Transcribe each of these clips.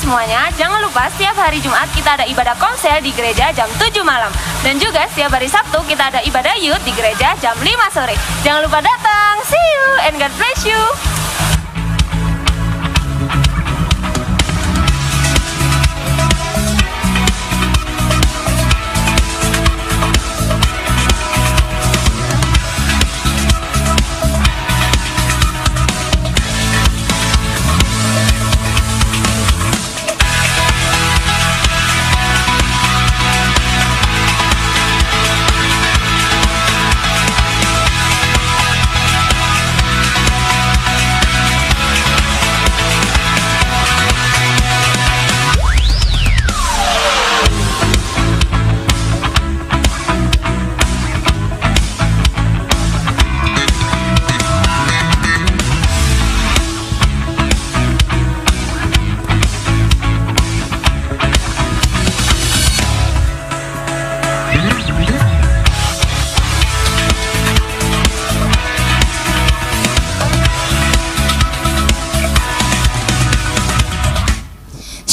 semuanya, jangan lupa setiap hari Jumat kita ada ibadah konsel di gereja jam 7 malam. Dan juga setiap hari Sabtu kita ada ibadah youth di gereja jam 5 sore. Jangan lupa datang. See you and God bless you.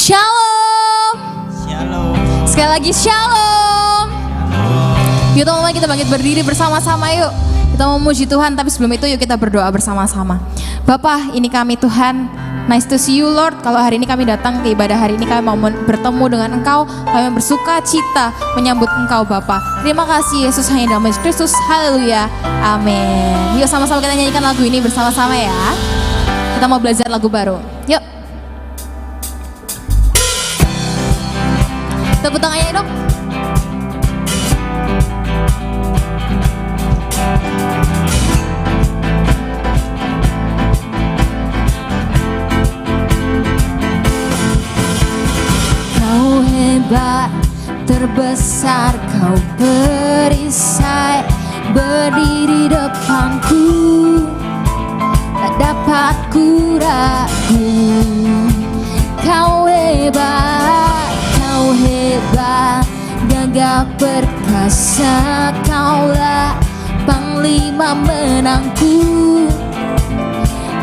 Shalom. Sekali lagi shalom. Yuk teman-teman, kita bangkit berdiri bersama-sama yuk. Kita memuji Tuhan, tapi sebelum itu yuk kita berdoa bersama-sama. Bapa, ini kami Tuhan, nice to see you Lord. Kalau hari ini kami datang ke ibadah hari ini, kami mau bertemu dengan Engkau. Kami bersuka cita menyambut Engkau Bapa. Terima kasih Yesus, hanya dalam Yesus Kristus. Haleluya, amin. Yuk sama-sama kita nyanyikan lagu ini bersama-sama ya. Kita mau belajar lagu baru. Yuk. Tepuk tangannya dong. Kau hebat, terbesar, kau perisai, berdiri depanku, tak dapat ku ragu. Kau hebat, kau hebat, gagah perkasa, kaulah panglima menangku.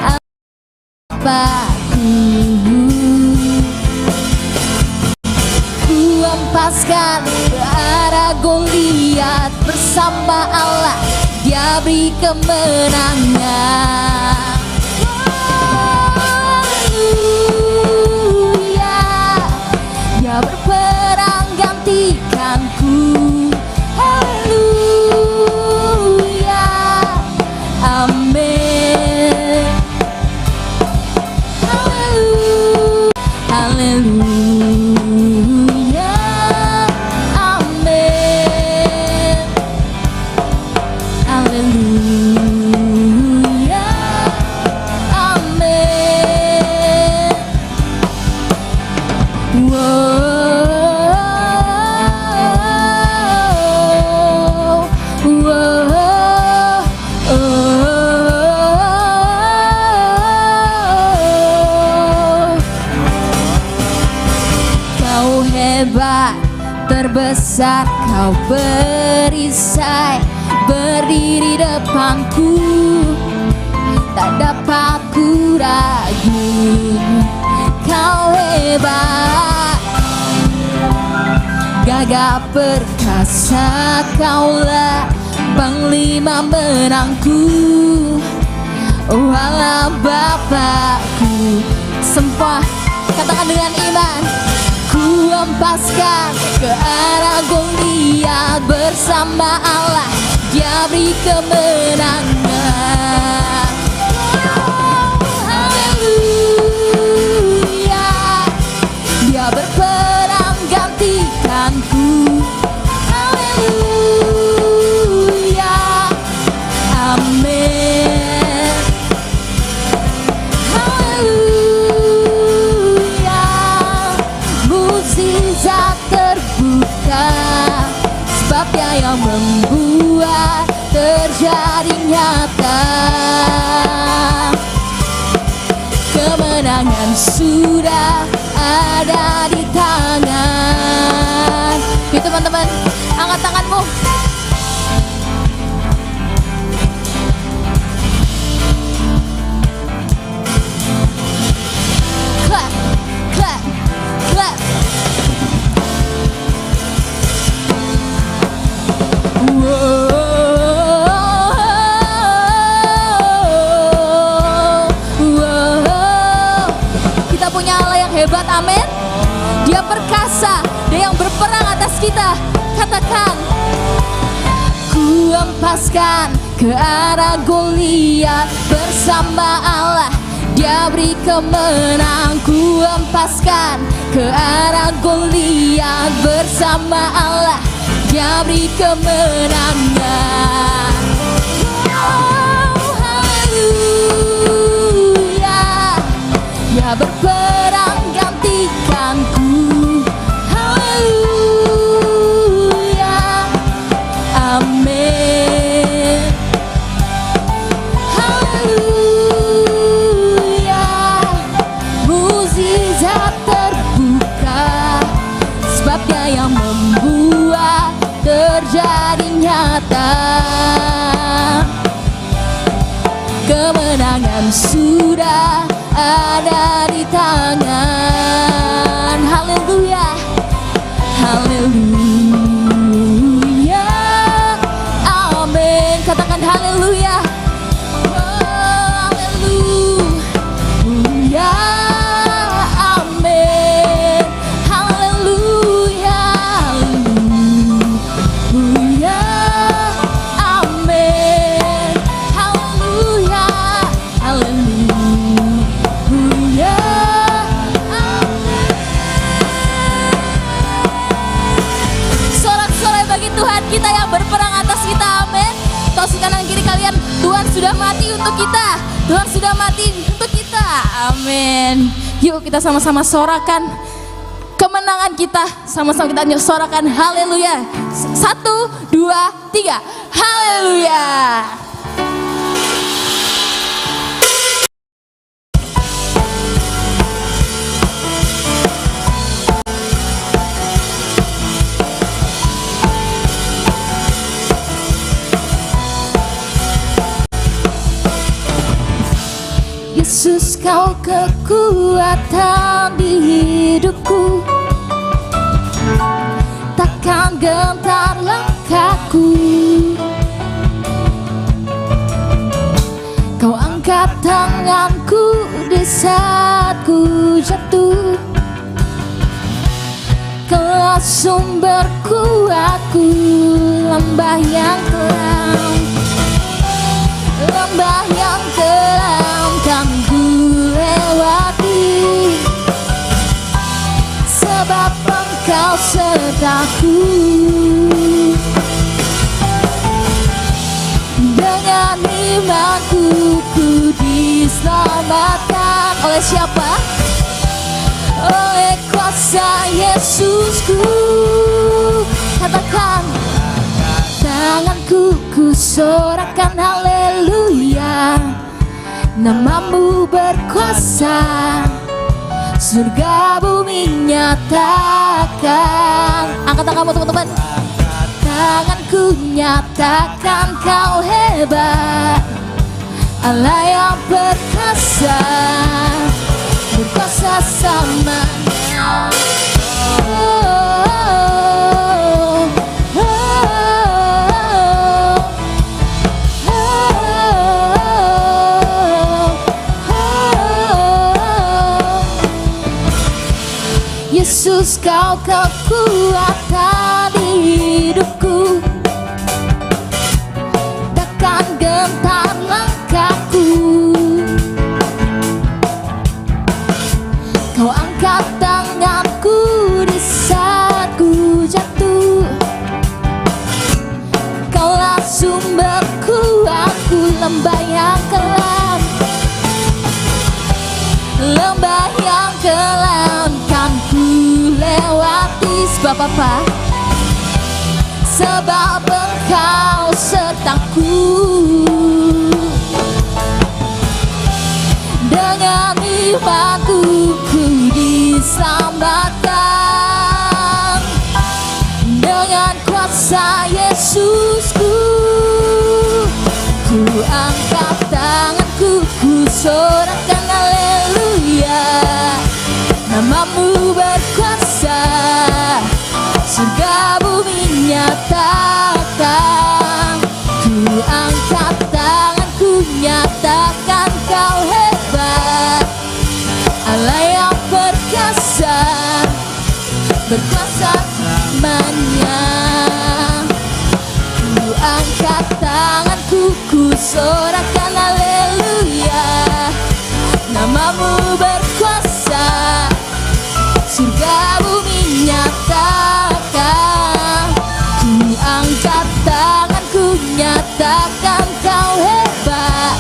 Aku ku empaskan ke arah Goliat, bersama Allah Dia beri kemenangan. Dia berperang gantikanku. Haleluya, amin. Haleluya, haleluya, amin. Haleluya, amin. Kau hebat, terbesar, kau perisai, berdiri depanku, tak dapat ku ragu. Kau hebat, gagah perkasa, kaulah panglima menangku. Oh Allah Bapakku, sembah, katakan dengan iman. Ku empaskan ke arah Goliat, bersama Allah Dia beri kemenangan. Haleluya, Dia berperang gantikanku. Haleluya, amin. Haleluya, mukjizat terbuka, sebab Dia yang membuat terjadi nyata. Kemenangan sudah ada di tangan. Yuk teman-teman, angkat tanganmu. Clap, clap, kita, katakan. Ku empaskan ke arah Goliat, bersama Allah Dia beri kemenang. Ku empaskan ke arah Goliat, bersama Allah Dia beri kemenangan. Oh, haleluya, Dia berperang gantikanku. Haleluya, amin. Haleluya, mukjizat terbuka, sebab Dia yang membuat terjadi nyata. Kemenangan sudah ada di tangan. Haleluya, haleluya, amin. Katakan haleluya. Oh, haleluya, amin. Haleluya, haleluya, amin. Haleluya, haleluya, amin. Sorak-sorai bagi Tuhan kita yang berperang atas kita, amin. Tos kanan kiri kalian, Tuhan sudah mati untuk kita. Tuhan sudah mati untuk kita, amin. Yuk kita sama-sama sorakan kemenangan kita. Sama-sama kita sorakan haleluya. 1, 2, 3, haleluya. Yesus, Kau kekuatan di hidupku, takkan gentar langkahku. Kau angkat tanganku di saat ku jatuh. Kau sumberku, aku lembah yang kelam, lembah yang kelam kan ku lewati, sebab Engkau sertaku. Dengan imanku ku diselamatkan. Oleh siapa? Oleh kuasa Yesusku. Katakan, tanganku ku sorakan haleluya. Namamu berkuasa, surga bumi nyatakan. Angkat tanganmu teman-teman. Tanganku nyatakan Kau hebat, Allah yang perkasa, berkuasa samanya. Yesus, Kau kekuatan di hidupku, takkan gentar langkahku. Kau angkat tanganku di saat ku jatuh. Kaulah sumberku, aku lembah yang kelam, lembah yang kelam kan ku lewati. Sebab apa? Sebab Engkau sertaku. Dengan imanku ku diselamatkan. Dengan kuasa Yesusku ku angkat tanganku, ku sorakan haleluya. Namamu berkuasa, surga bumi nyatakan. Ku angkat tanganku, nyatakan Kau hebat, Allah yang perkasa, berkuasa sesamanya. Ku angkat tanganku, ku sorakan haleluya. Namamu berkuasa, surga bumi nyatakan. Ku angkat tanganku, nyatakan kau hebat,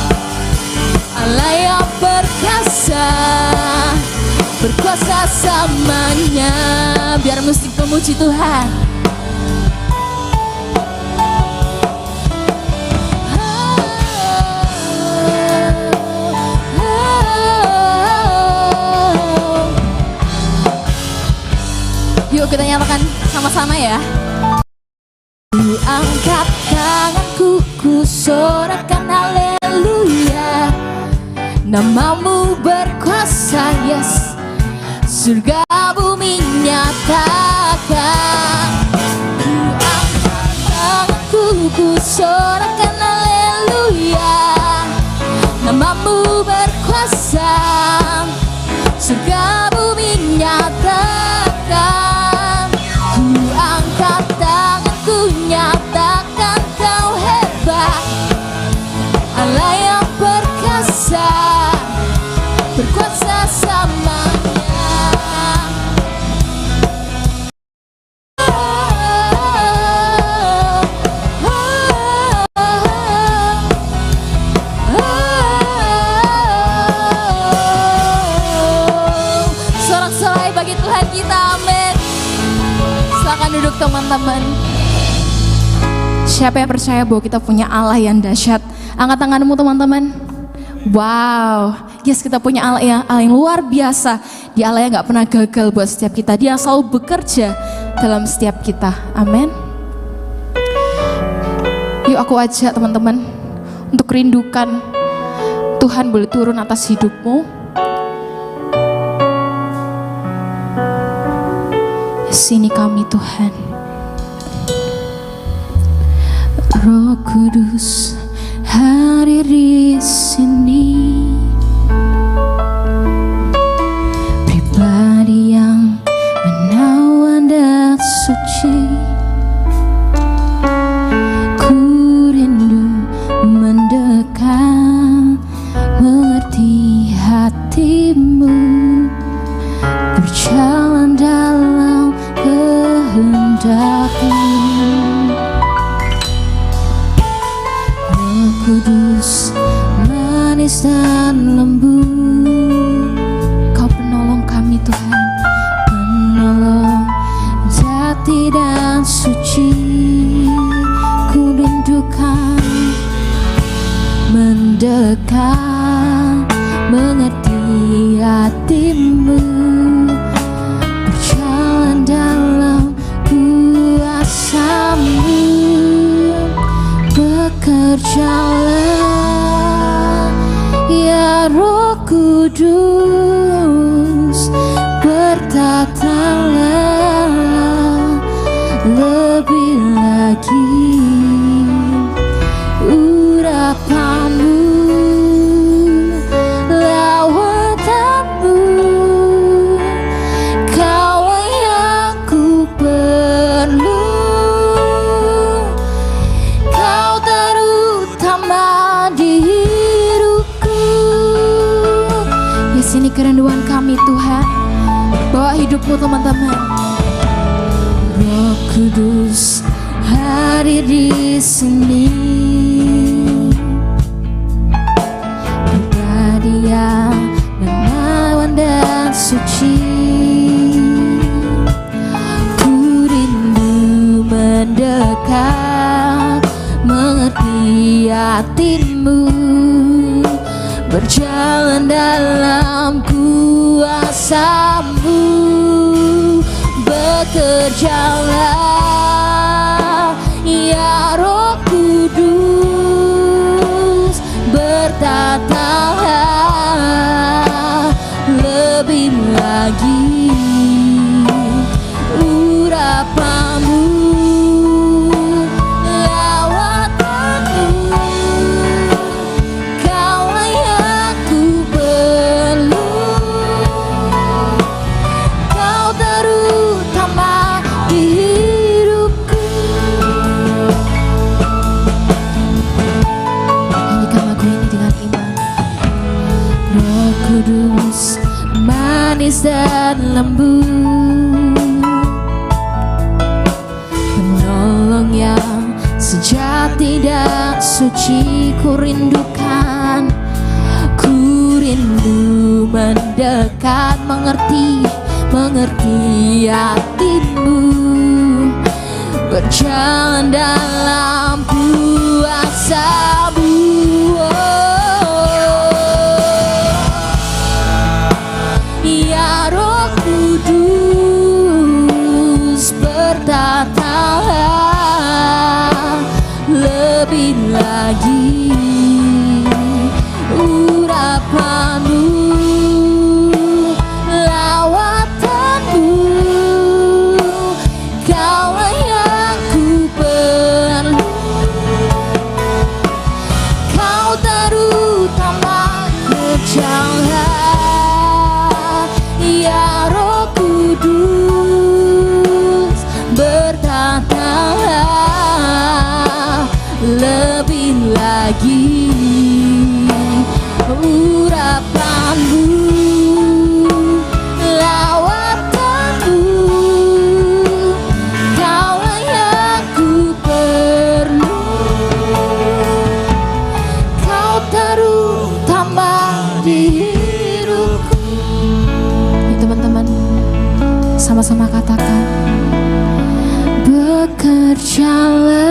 Allah yang perkasa, berkuasa selamanya. Biar musik memuji Tuhan. Yuk kita nyalakan sama-sama ya. Ku angkat tanganku, ku sorakan haleluya. Namamu berkuasa, yes, surga bumi nyatakan. Ku angkat tanganku, ku sorakan haleluya. Namamu berkuasa, surga bumi nyatakan. Ku angkat tanganku, nyatakan kau hebat, Allah yang perkasa, berkuasa selamanya. Sorak-sorai bagi Tuhan kita, amin. Silakan duduk teman-teman. Siapa yang percaya bahwa kita punya Allah yang dahsyat? Angkat tanganmu teman-teman. Wow, yes, kita punya Allah yang luar biasa. Dia Allah yang gak pernah gagal buat setiap kita. Dia selalu bekerja dalam setiap kita. Amin. Yuk aku ajak teman-teman untuk rindukan Tuhan boleh turun atas hidupmu. Sini kami Tuhan. Roh Kudus hadir di sini. Pribadi yang menawan dan suci. Ku rindu mendekat, mengerti hatimu, berjalan dalam kehendak-Mu. Roh Kudus manis dan lembut, Kau penolong kami Tuhan, penolong jati dan suci. Ku rindukan mendekat, mengerti hatimu, berjalan dalam kuasa-Mu. Bekerjalah ya Roh Kudus, bertatalah lebih lagi urapan-Mu, lawatanmu. Kaulah yang ku perlu, Kau terutama di hidupku. Ya sini kerinduan kami Tuhan, bawa hidupmu teman-teman. Roh Kudus hadir di sini. Pribadi yang menawan dan suci. Ku rindu mendekat, mengerti hatimu, berjalan dalam kuasa-Mu. Bekerjalah ya Roh Kudus, bertatalah lebih lagi urapan-Mu, lawatanmu. Kaulah yang ku perlu, Kau terutama di lembut, penolong yang sejati dan suci ku rindukan. Ku rindu mendekat, mengerti hatimu, berjalan dalam kuasa-Mu. Ya Roh Kudus, bertatalah lebih lagi urapan-Mu, lawatanmu, Kaulah yang ku perlu. Kau terutama berjalan, ya Roh Kudus, bertatalah lebih lagi urapan-Mu, lawatanmu, Kaulah yang ku perlu. Kau terutama di hidupku. Ya teman-teman, sama-sama katakan, bekerjalah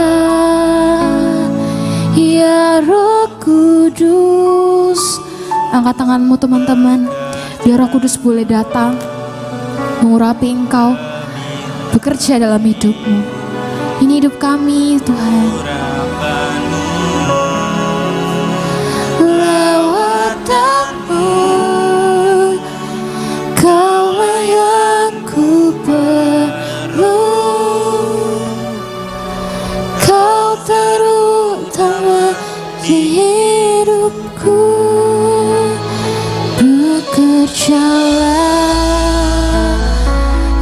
ya Roh Kudus. Angkat tanganmu teman-teman, biar Roh Kudus boleh datang mengurapi engkau, bekerja dalam hidupmu. Ini hidup kami Tuhan. Lawatanmu, Kaulah yang ku perlu. Kau terutama di hidupku. Bekerjalah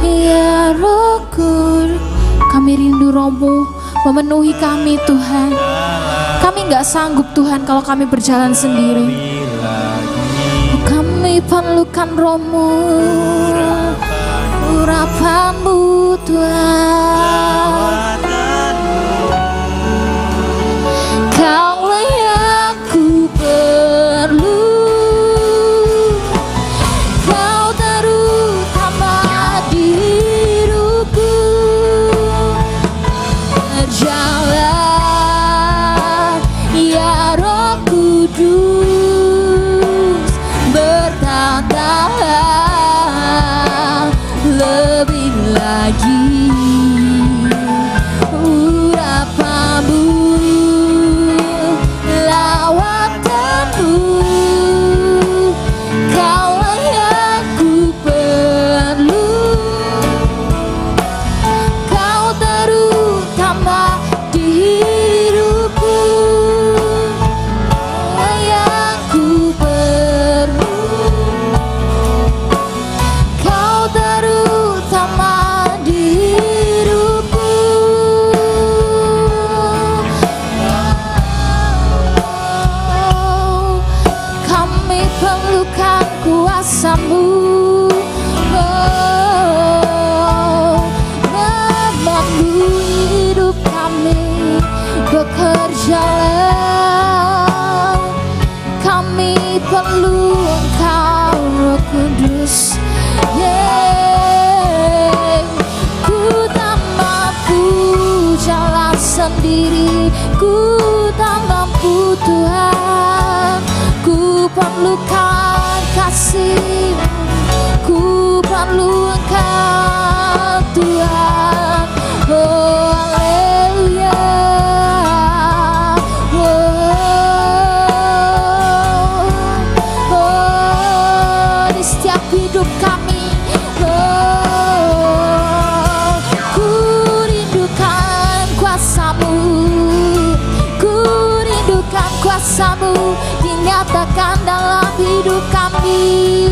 ya Roh Kudus. Kami rindu Roh-Mu memenuhi kami Tuhan. Kami gak sanggup Tuhan kalau kami berjalan sendiri. Kami perlukan Roh-Mu, urapan-Mu Tuhan. Kaulah yang ku perlu. Kau terutama di hidupku. Berjalan ya Roh Kudus, bertatalah lebih lagi urapan-Mu, lawatanmu, Kaulah yang ku perlu. Kau terutama di hidupku. Kaulah yang ku perlu. Kau terutama di hidupku. Kami perlukan kuasa-Mu. Memenuhi hidup kami. Bekerjalah, kami perlu Engkau Roh Kudus. Ku tak mampu jalan sendiri, ku tak mampu Tuhan. Ku perlukan kasih-Mu, ku perlu Engkau Tuhan. Oh haleluya. Di setiap hidup kami, ku rindukan kuasa-Mu, ku rindukan kuasa-Mu dinyatakan dalam hidup kami.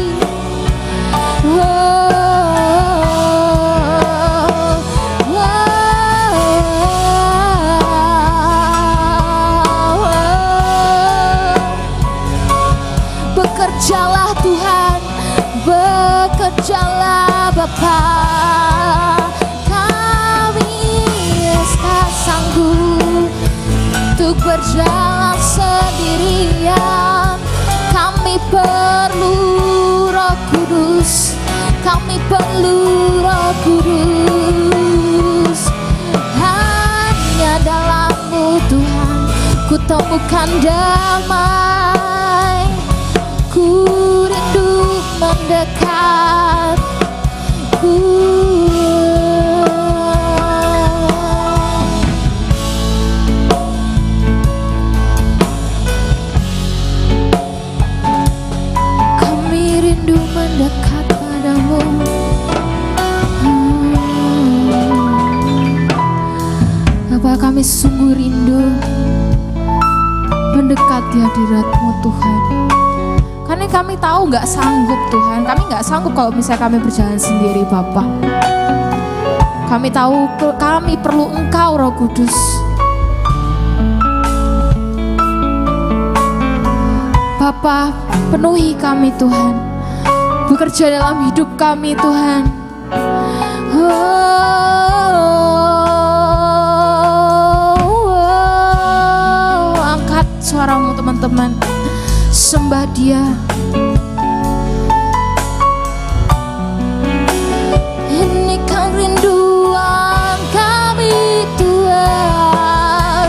Bekerjalah Tuhan, bekerjalah, berjalan sendirian. Kami perlu Roh Kudus, kami perlu Roh Kudus. Hanya dalam-Mu Tuhan ku temukan damai. Ku rindu mendekat. Kami rindu mendekat padamu. Bapa, kami sungguh rindu mendekat di hadirat-Mu Tuhan. Karena kami tahu nggak sanggup Tuhan, kami nggak sanggup kalau misalnya kami berjalan sendiri Bapa. Kami tahu kami perlu Engkau Roh Kudus. Bapa, penuhi kami Tuhan, bekerja dalam hidup kami Tuhan. Angkat suaramu teman-teman, sembah Dia. Ini kan rinduan kami Tuhan.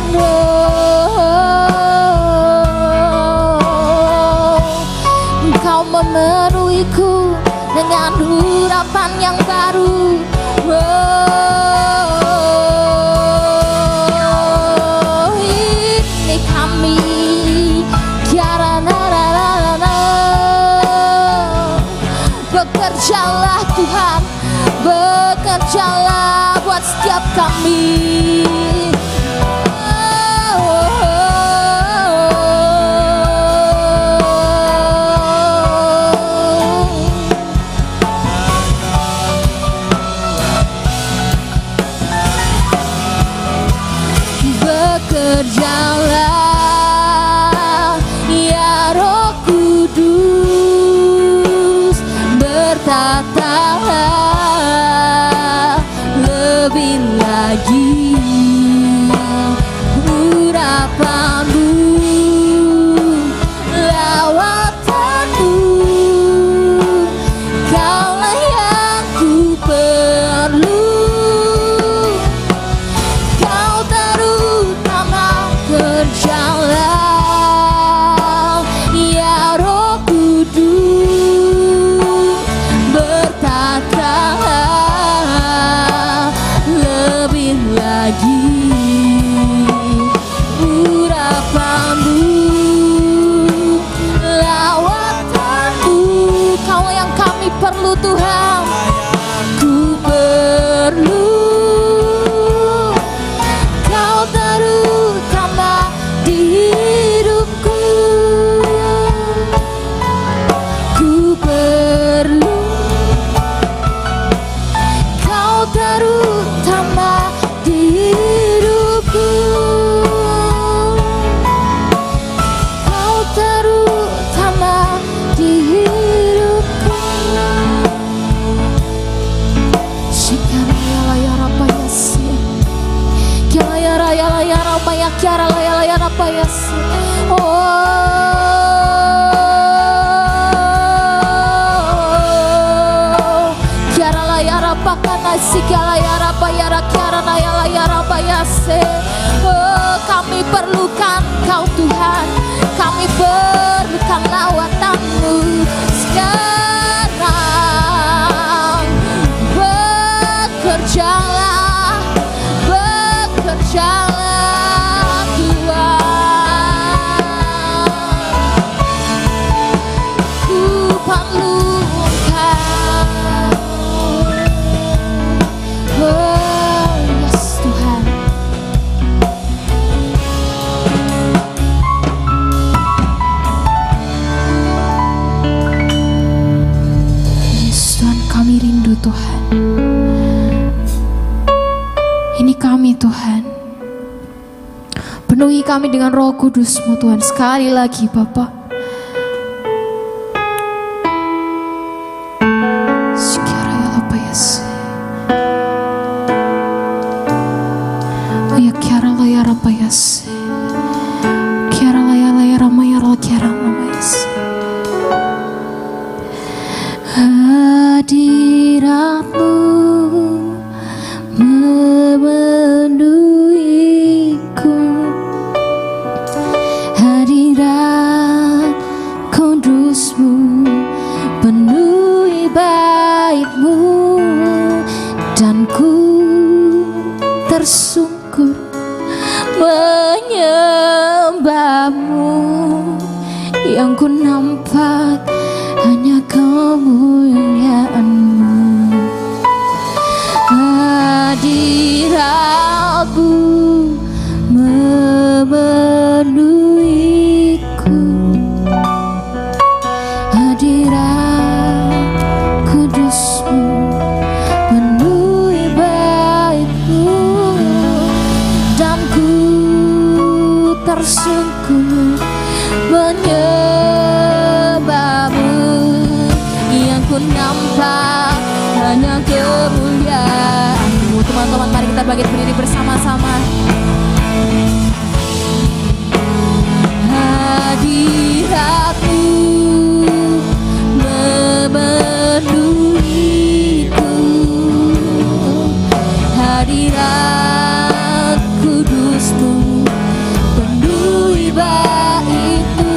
Engkau memenuhiku dengan harapan yang baru. Ini kami bekerjalah Tuhan, bekerjalah buat setiap kami. Bekerjalah ya Roh Kudus, bertatalah lebih lagi urapan-Mu, lawatan-Mu. Kaulah yang ku perlu. Kau terutama kerjalah ya Roh Kudus, bertatalah lebih lagi urapan-Mu, lawatan-Mu. Kau yang kami perlu Tuhan, ku perlu. Kau terutama di hidupku, ku perlu. Kau terutama di hidupku, Kau terutama di hidupku. Shikara ya Rabba Yasi, Kiara ya Rabba ya Kiara ya Rabba Yasi. Kiara ya Rabba kana sikala ya Rabba ya Kiara ya Rabba Yasi. Kami perlukan Kau Tuhan, kami perlukan lawatan-Mu sekarang. Bekerjalah, bekerjalah Tuhan. Ku perlu Engkau. Oh yes Tuhan. Yes Tuhan, kami rindu Tuhan. Ini kami Tuhan. Penuhi kami dengan Roh Kudus-Mu Tuhan. Sekali lagi Bapa. Oh ya kiara ya Rabba Yasi. hadiratmu memenuhiku, hadirat kudusmu penuhi baitmu, dan ku tersungkur menyembahmu. Yang ku nampak hanya kemuliaanmu. Hadiratmu memenuhiku, hadirat kudusmu penuhi baitmu, dan ku tersungkur menyembahmu. Yang ku nampak hanya kemuliaanmu. Teman-teman, mari kita bangkit berdiri bersama-sama. Hadiratmu memenuhiku, hadirat kudusmu penuhi baitmu,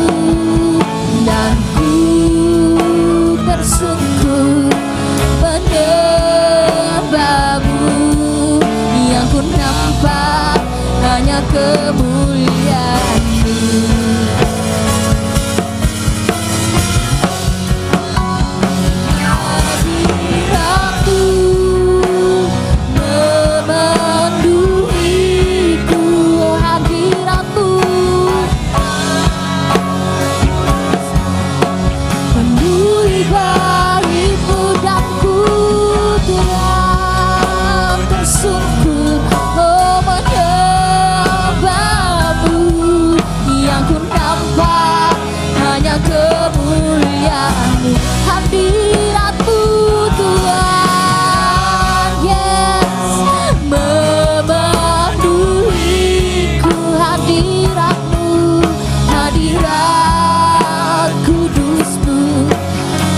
dan ku tersungkur menyembahmu. Yang ku nampak hanya kemuliaanmu. Hadiratmu memenuhiku, hadiratmu penuhi baitmu, dan ku Tuhan tersungkur menyembahmu. Yang ku nampak hanya kemuliaanmu. Hadiratmu Tuhan, yes, memenuhiku, hadiratmu, hadirat kudusmu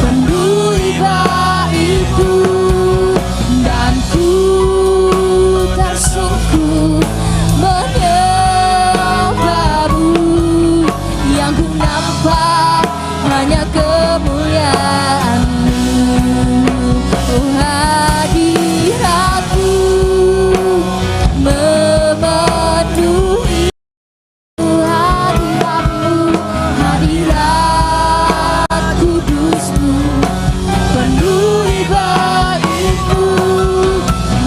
penuhi baitmu, dan ku tersungkur menyembahmu. Yang ku nampak hanya kemuliaanmu. Oh, hadiratmu memenuhi, hadiratmu, hadirat kudusmu penuhi baitmu,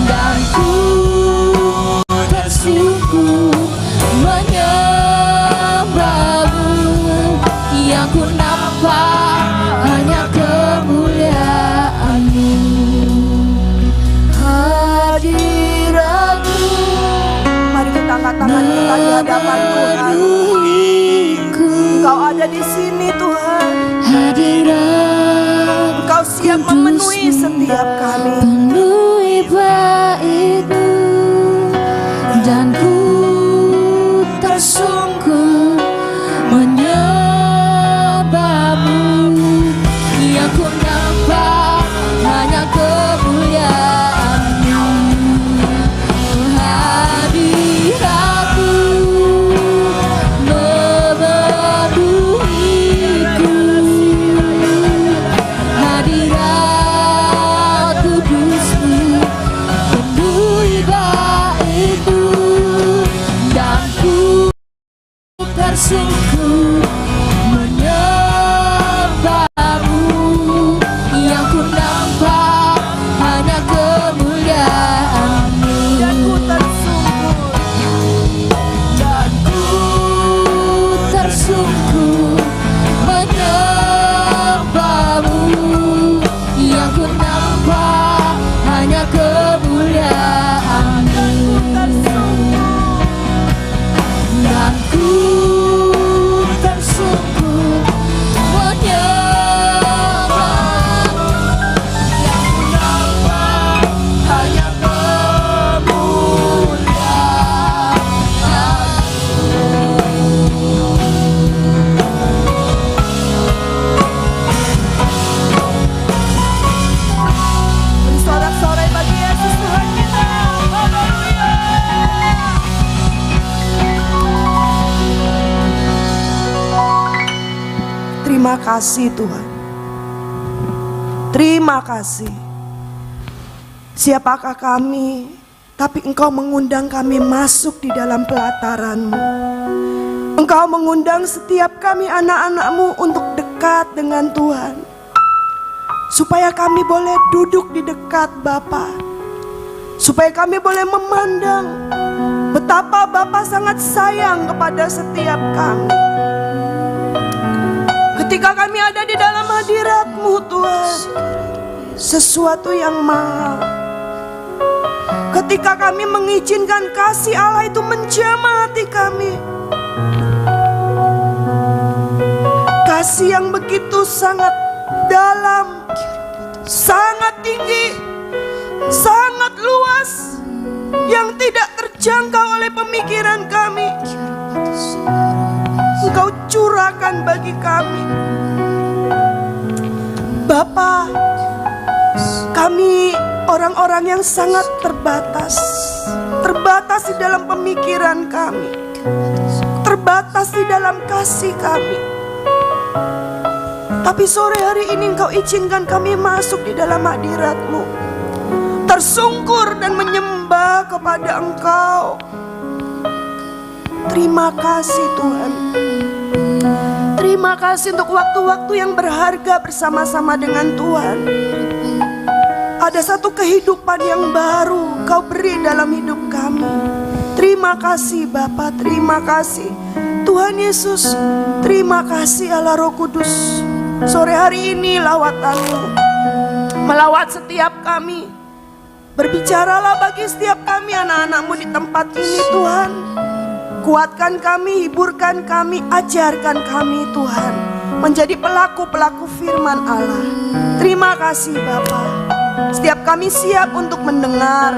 dan ku tersungkur menyembahmu. Yang ku nampak hanya kemuliaanmu. Hadiratmu Mari kita angkat tangan kita di hadapan Tuhan. memenuhiku, Engkau ada di sini Tuhan. hadirat Engkau siap memenuhi setiap kami. penuhi baitmu, dan ku tersungkur menyembahmu. Yang ku nampak hanya kemuliaanmu. Hadiratmu memenuhiku, hadirat kudus kasih Tuhan. Terima kasih. Siapakah kami, tapi Engkau mengundang kami masuk di dalam pelataran-Mu. Engkau mengundang setiap kami anak-anak-Mu untuk dekat dengan Tuhan. Supaya kami boleh duduk di dekat Bapa. Supaya kami boleh memandang betapa Bapa sangat sayang kepada setiap kami. Ketika kami ada di dalam hadirat-Mu Tuhan, sesuatu yang mahal. Ketika kami mengizinkan kasih Allah itu menjamah hati kami. Kasih yang begitu sangat dalam, sangat tinggi, sangat luas, yang tidak terjangkau oleh pemikiran kami. Engkau curahkan bagi kami. Bapa, kami orang-orang yang sangat terbatas. Terbatas di dalam pemikiran kami. Terbatas di dalam kasih kami. Tapi sore hari ini Engkau izinkan kami masuk di dalam hadirat-Mu, tersungkur dan menyembah kepada Engkau. Terima kasih Tuhan. Terima kasih untuk waktu-waktu yang berharga bersama-sama dengan Tuhan. Ada satu kehidupan yang baru Kau beri dalam hidup kami. Terima kasih Bapa, terima kasih Tuhan Yesus. Terima kasih Allah Roh Kudus. Sore hari ini lawatan-Mu melawat setiap kami. Berbicaralah bagi setiap kami anak-anak-Mu di tempat ini Tuhan. Kuatkan kami, hiburkan kami, ajarkan kami Tuhan, menjadi pelaku-pelaku firman Allah. Terima kasih Bapa. Setiap kami siap untuk mendengar.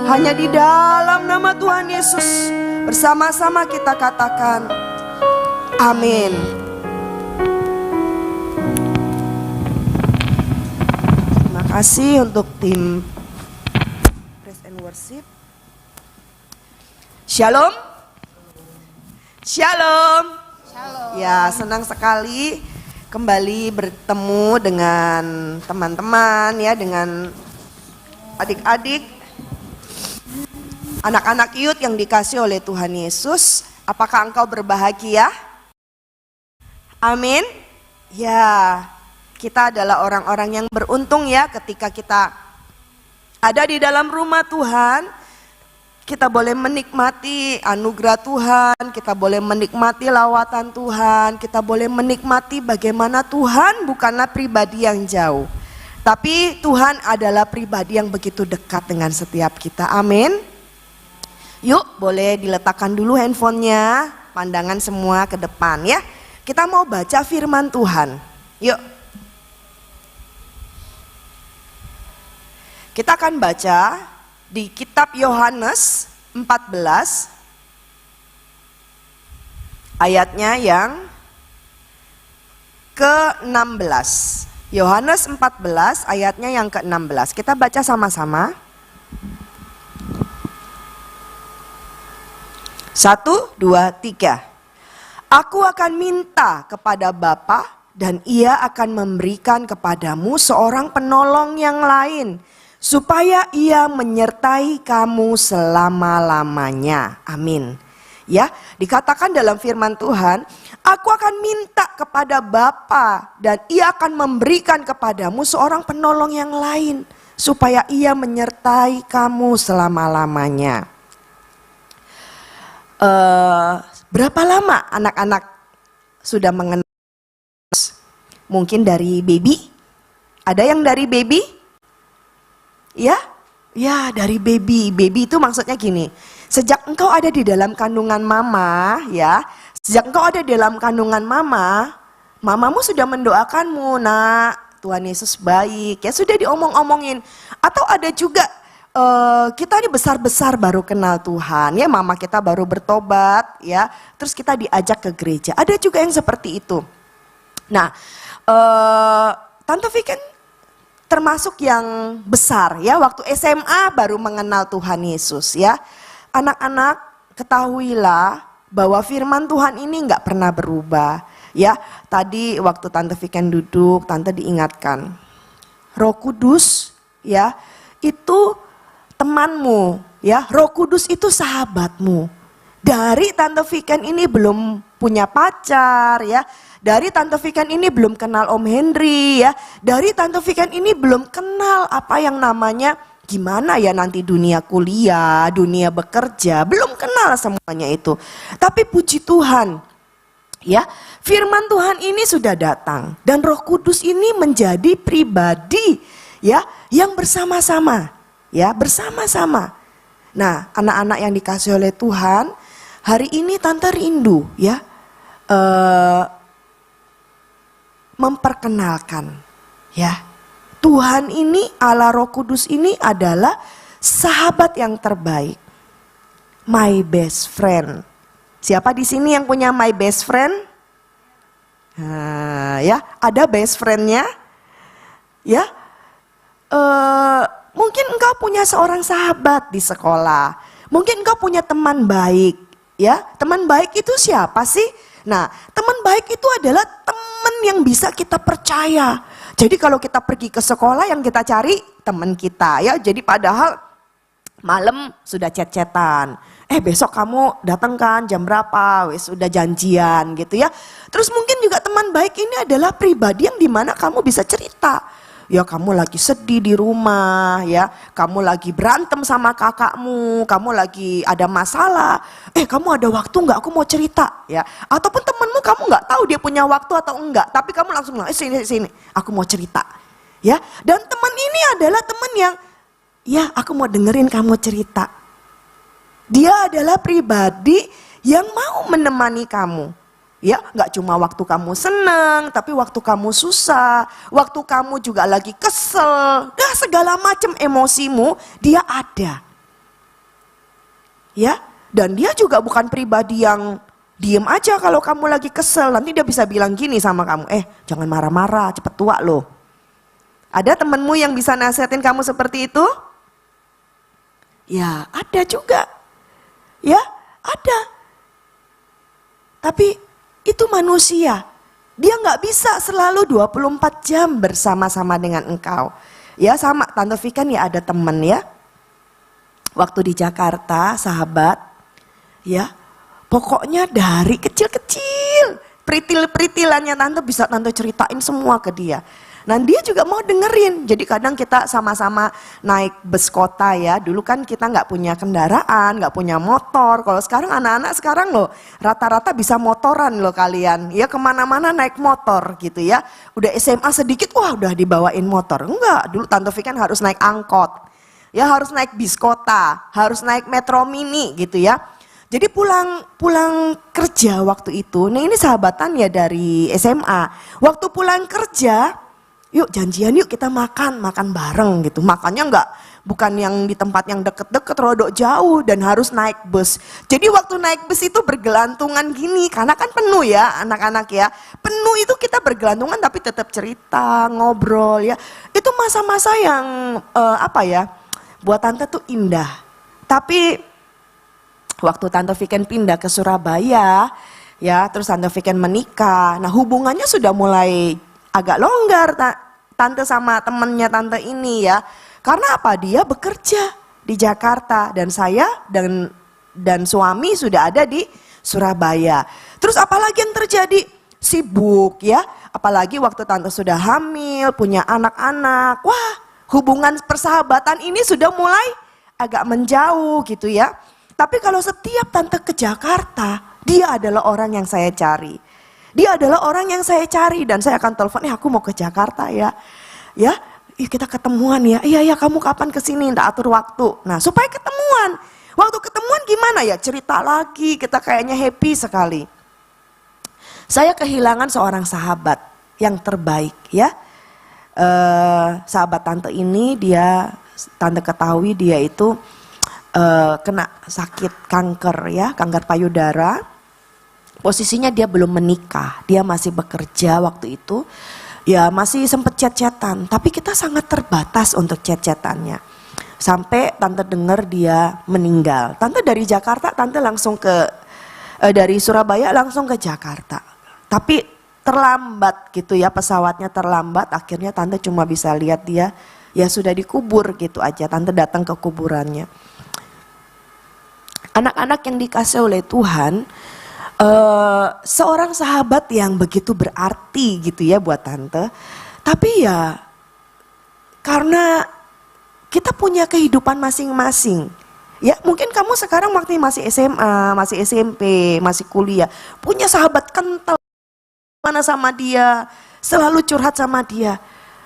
Hanya di dalam nama Tuhan Yesus bersama-sama kita katakan amin. Terima kasih untuk tim Praise and Worship. Shalom. Shalom. Shalom. Ya, senang sekali kembali bertemu dengan teman-teman ya, dengan adik-adik, anak-anak youth yang dikasih oleh Tuhan Yesus. Apakah engkau berbahagia? Amin. Ya, kita adalah orang-orang yang beruntung ya ketika kita ada di dalam rumah Tuhan. Kita boleh menikmati anugerah Tuhan, kita boleh menikmati lawatan Tuhan, kita boleh menikmati bagaimana Tuhan bukanlah pribadi yang jauh, tapi Tuhan adalah pribadi yang begitu dekat dengan setiap kita. Amin. Yuk, boleh diletakkan dulu handphonenya, pandangan semua ke depan ya. Kita mau baca firman Tuhan. Yuk. Kita akan baca di kitab Yohanes 14 ayatnya yang ke-16. Yohanes 14 ayatnya yang ke-16. Kita baca sama-sama. 1, 2, 3. Aku akan minta kepada Bapa dan Ia akan memberikan kepadamu seorang penolong yang lain, supaya Ia menyertai kamu selama-lamanya. Amin. Ya, dikatakan dalam firman Tuhan, aku akan minta kepada Bapa dan Ia akan memberikan kepadamu seorang penolong yang lain, supaya Ia menyertai kamu selama-lamanya. Berapa lama anak-anak sudah mengenal? Mungkin dari baby? Ada yang dari baby? Ya, ya dari baby. Baby itu maksudnya gini, sejak engkau ada di dalam kandungan mama, ya, sejak engkau ada di dalam kandungan mama, mamamu sudah mendoakanmu, nak, Tuhan Yesus baik, ya sudah diomong-omongin. Atau ada juga kita ini besar-besar baru kenal Tuhan, ya mama kita baru bertobat, ya, terus kita diajak ke gereja. Ada juga yang seperti itu. Nah, Tante Viken termasuk yang besar ya, waktu SMA baru mengenal Tuhan Yesus ya. Anak-anak ketahuilah bahwa firman Tuhan ini nggak pernah berubah. Ya, tadi waktu Tante Viken duduk, Tante diingatkan, Roh Kudus ya, itu temanmu ya, Roh Kudus itu sahabatmu. Dari Tante Viken ini belum punya pacar ya, dari Tante Viken ini belum kenal Om Henry ya, dari Tante Viken ini belum kenal apa yang namanya gimana ya nanti dunia kuliah, dunia bekerja, belum kenal semuanya itu. Tapi puji Tuhan ya, firman Tuhan ini sudah datang dan Roh Kudus ini menjadi pribadi ya yang bersama-sama ya, bersama-sama. Nah, anak-anak yang dikasih oleh Tuhan, hari ini Tante rindu ya memperkenalkan ya, Tuhan ini, Allah Roh Kudus ini adalah sahabat yang terbaik. My best friend. Siapa di sini yang punya my best friend? Ya, ada best friendnya? Ya, mungkin engkau punya seorang sahabat di sekolah. Mungkin engkau punya teman baik. Ya, teman baik itu siapa sih? Nah, teman baik itu adalah teman yang bisa kita percaya. Jadi kalau kita pergi ke sekolah yang kita cari teman kita ya. Jadi padahal malam sudah chat-chatan. Besok kamu datang kan jam berapa? Wes udah janjian gitu ya. Terus mungkin juga teman baik ini adalah pribadi yang dimana kamu bisa cerita. Ya kamu lagi sedih di rumah ya. Kamu lagi berantem sama kakakmu. Kamu lagi ada masalah. Kamu ada waktu nggak? Aku mau cerita ya. Ataupun temenmu kamu nggak tahu dia punya waktu atau enggak. Tapi kamu langsung bilang sini. Aku mau cerita ya. Dan teman ini adalah teman yang ya aku mau dengerin kamu cerita. Dia adalah pribadi yang mau menemani kamu. Ya, nggak cuma waktu kamu senang, tapi waktu kamu susah, waktu kamu juga lagi kesel, segala macam emosimu dia ada. Ya, dan dia juga bukan pribadi yang diem aja kalau kamu lagi kesel. Nanti dia bisa bilang gini sama kamu, jangan marah-marah, cepet tua loh. Ada temenmu yang bisa nasihatin kamu seperti itu? Ya, ada juga. Ya, ada. Tapi itu manusia. Dia nggak bisa selalu 24 jam bersama-sama dengan engkau. Ya sama Tante Viken ya ada temen ya. Waktu di Jakarta sahabat. Ya pokoknya dari kecil-kecil. Peritil-peritilannya Tante bisa Tante ceritain semua ke dia. Nah dia juga mau dengerin. Jadi kadang kita sama-sama naik bus kota ya. Dulu kan kita nggak punya kendaraan, nggak punya motor. Kalau sekarang anak-anak sekarang loh rata-rata bisa motoran loh kalian. Ya kemana-mana naik motor gitu ya. Udah SMA sedikit wah udah dibawain motor. Enggak, dulu Tante Viken harus naik angkot. Ya harus naik bis kota, harus naik metro mini gitu ya. Jadi pulang kerja waktu itu, nah ini sahabatan ya dari SMA. Waktu pulang kerja, yuk janjian yuk kita makan bareng gitu. Makannya bukan yang di tempat yang deket-deket, rodok jauh dan harus naik bus. Jadi waktu naik bus itu bergelantungan gini, karena kan penuh ya anak-anak ya. Penuh itu kita bergelantungan tapi tetap cerita, ngobrol ya. Itu masa-masa yang buat Tante tuh indah. Tapi waktu Tante Viken pindah ke Surabaya ya, terus Tante Viken menikah. Nah hubungannya sudah mulai agak longgar Tante sama temennya Tante ini ya. Karena apa? Dia bekerja di Jakarta dan saya dan suami sudah ada di Surabaya. Terus apalagi yang terjadi? Sibuk ya. Apalagi waktu Tante sudah hamil, punya anak-anak. Wah, hubungan persahabatan ini sudah mulai agak menjauh gitu ya. Tapi kalau setiap Tante ke Jakarta, dia adalah orang yang saya cari. Dia adalah orang yang saya cari dan saya akan telepon, aku mau ke Jakarta ya. Ya, kita ketemuan ya. Iya kamu kapan kesini? Nggak atur waktu. Nah supaya ketemuan. Waktu ketemuan gimana ya? Cerita lagi, kita kayaknya happy sekali. Saya kehilangan seorang sahabat yang terbaik ya. Sahabat Tante ini Tante ketahui dia itu kena sakit kanker ya, kanker payudara. Posisinya dia belum menikah, dia masih bekerja waktu itu. Ya masih sempet chat-chatan, tapi kita sangat terbatas untuk chat-chatannya. Sampai Tante dengar dia meninggal. Tante dari Jakarta, Tante langsung dari Surabaya langsung ke Jakarta. Tapi terlambat gitu ya, pesawatnya terlambat, akhirnya tante cuma bisa lihat dia ya sudah dikubur gitu aja. Tante datang ke kuburannya. Anak-anak yang dikasih oleh Tuhan, seorang sahabat yang begitu berarti gitu ya buat tante. Tapi ya karena kita punya kehidupan masing-masing. Ya mungkin kamu sekarang waktu masih SMA, masih SMP, masih kuliah, punya sahabat kental mana sama dia, selalu curhat sama dia.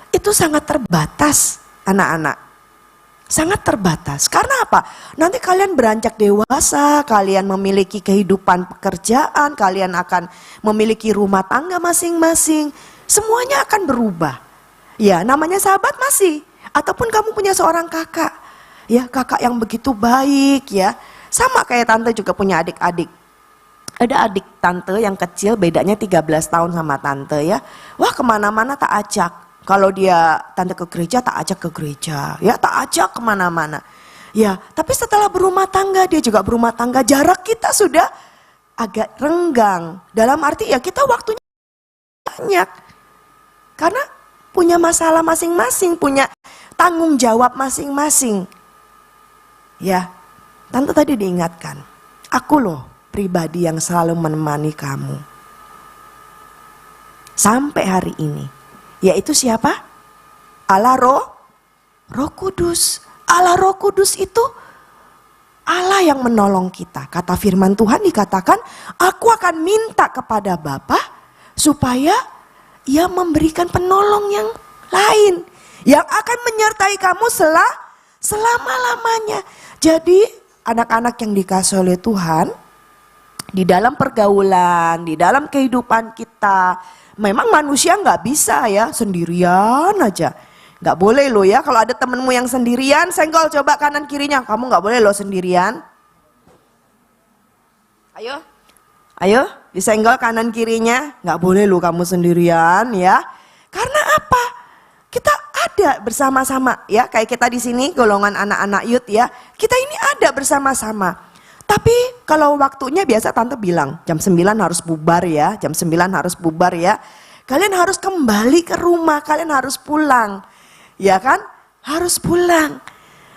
Itu sangat terbatas anak-anak. Sangat terbatas. Karena apa? Nanti kalian beranjak dewasa, kalian memiliki kehidupan pekerjaan, kalian akan memiliki rumah tangga masing-masing. Semuanya akan berubah. Ya namanya sahabat masih. Ataupun kamu punya seorang kakak. Ya kakak yang begitu baik ya. Sama kayak tante juga punya adik-adik. Ada adik tante yang kecil bedanya 13 tahun sama tante ya. Wah kemana-mana tak ajak. Kalau dia tante ke gereja tak ajak ke gereja. Ya tak ajak kemana-mana. Ya tapi setelah berumah tangga dia juga berumah tangga. Jarak kita sudah agak renggang. Dalam arti ya kita waktunya banyak. Karena punya masalah masing-masing. Punya tanggung jawab masing-masing. Ya tante tadi diingatkan. Aku loh pribadi yang selalu menemani kamu sampai hari ini, yaitu siapa? Allah Roh Kudus. Allah Roh Kudus itu Allah yang menolong kita. Kata firman Tuhan dikatakan, aku akan minta kepada Bapa supaya Ia memberikan penolong yang lain yang akan menyertai kamu selama-lamanya. Jadi anak-anak yang dikasih oleh Tuhan, di dalam pergaulan, di dalam kehidupan kita, memang manusia nggak bisa ya sendirian aja. Nggak boleh loh ya, kalau ada temenmu yang sendirian, senggol coba kanan kirinya, kamu nggak boleh loh sendirian. Ayo, disenggol kanan kirinya, nggak boleh loh kamu sendirian ya. Karena apa? Kita ada bersama-sama ya, kayak kita di sini golongan anak-anak youth ya, kita ini ada bersama-sama. Tapi kalau waktunya biasa tante bilang jam 9 harus bubar ya, jam 9 harus bubar ya. Kalian harus kembali ke rumah, kalian harus pulang. Ya kan? Harus pulang.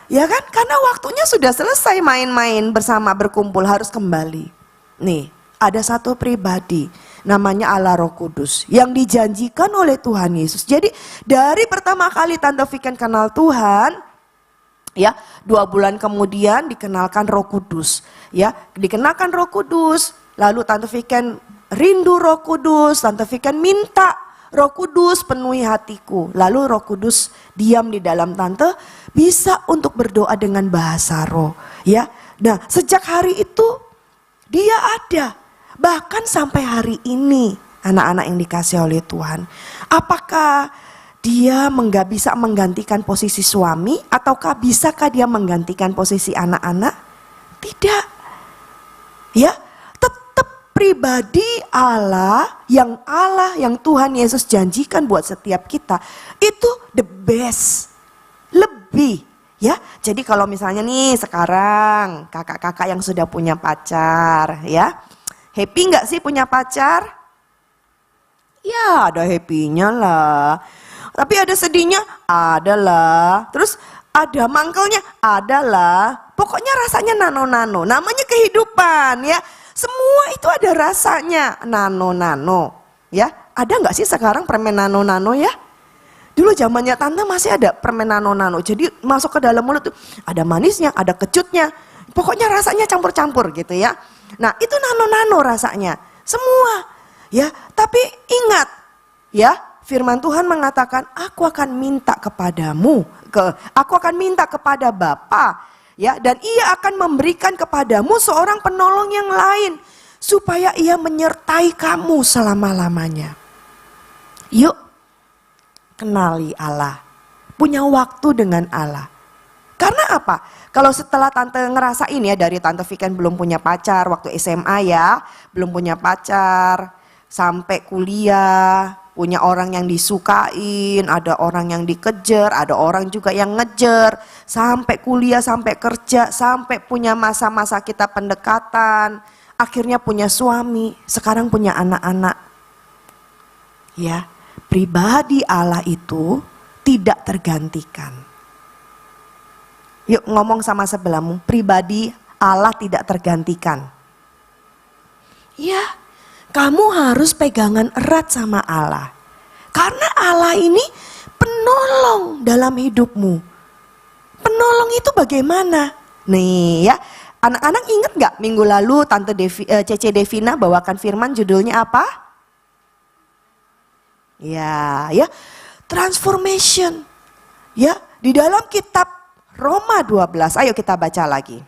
Ya kan? Karena waktunya sudah selesai main-main bersama berkumpul, harus kembali. Nih, ada satu pribadi namanya Allah Roh Kudus yang dijanjikan oleh Tuhan Yesus. Jadi dari pertama kali tante Viken kenal Tuhan, ya 2 bulan kemudian dikenalkan Roh Kudus, ya dikenalkan Roh Kudus, lalu tante Viken rindu Roh Kudus, tante Viken minta Roh Kudus penuhi hatiku, lalu Roh Kudus diam di dalam tante, bisa untuk berdoa dengan bahasa roh, ya. Nah sejak hari itu dia ada, bahkan sampai hari ini anak-anak yang dikasih oleh Tuhan. Apakah dia nggak bisa menggantikan posisi suami, ataukah bisakah dia menggantikan posisi anak-anak? Tidak. Ya, tetap pribadi Allah yang Tuhan Yesus janjikan buat setiap kita itu the best. Lebih, ya. Jadi kalau misalnya nih sekarang kakak-kakak yang sudah punya pacar, ya. Happy nggak sih punya pacar? Ya, ada happy-nya lah. Tapi ada sedihnya? Adalah. Terus ada mangkelnya? Adalah. Pokoknya rasanya nano-nano. Namanya kehidupan ya. Semua itu ada rasanya. Nano-nano. Ya, ada gak sih sekarang permen nano-nano ya? Dulu zamannya tante masih ada permen nano-nano. Jadi masuk ke dalam mulut tuh ada manisnya, ada kecutnya. Pokoknya rasanya campur-campur gitu ya. Nah itu nano-nano rasanya. Semua. Ya, tapi ingat ya. Firman Tuhan mengatakan, aku akan minta kepadamu, aku akan minta kepada Bapa, ya, dan Ia akan memberikan kepadamu seorang penolong yang lain, supaya Ia menyertai kamu selama-lamanya. Yuk, kenali Allah, punya waktu dengan Allah. Karena apa? Kalau setelah tante ngerasain ya, dari tante Viken belum punya pacar waktu SMA ya, belum punya pacar, sampai kuliah, punya orang yang disukain, ada orang yang dikejar, ada orang juga yang ngejar, sampai kuliah, sampai kerja, sampai punya masa-masa kita pendekatan, akhirnya punya suami, sekarang punya anak-anak. Ya, pribadi Allah itu tidak tergantikan. Yuk ngomong sama sebelahmu, pribadi Allah tidak tergantikan. Ya, kamu harus pegangan erat sama Allah. Karena Allah ini penolong dalam hidupmu. Penolong itu bagaimana? Nih ya, anak-anak ingat gak minggu lalu Tante Cece Devina bawakan firman judulnya apa? Ya, transformation. Ya, di dalam kitab Roma 12, ayo kita baca lagi.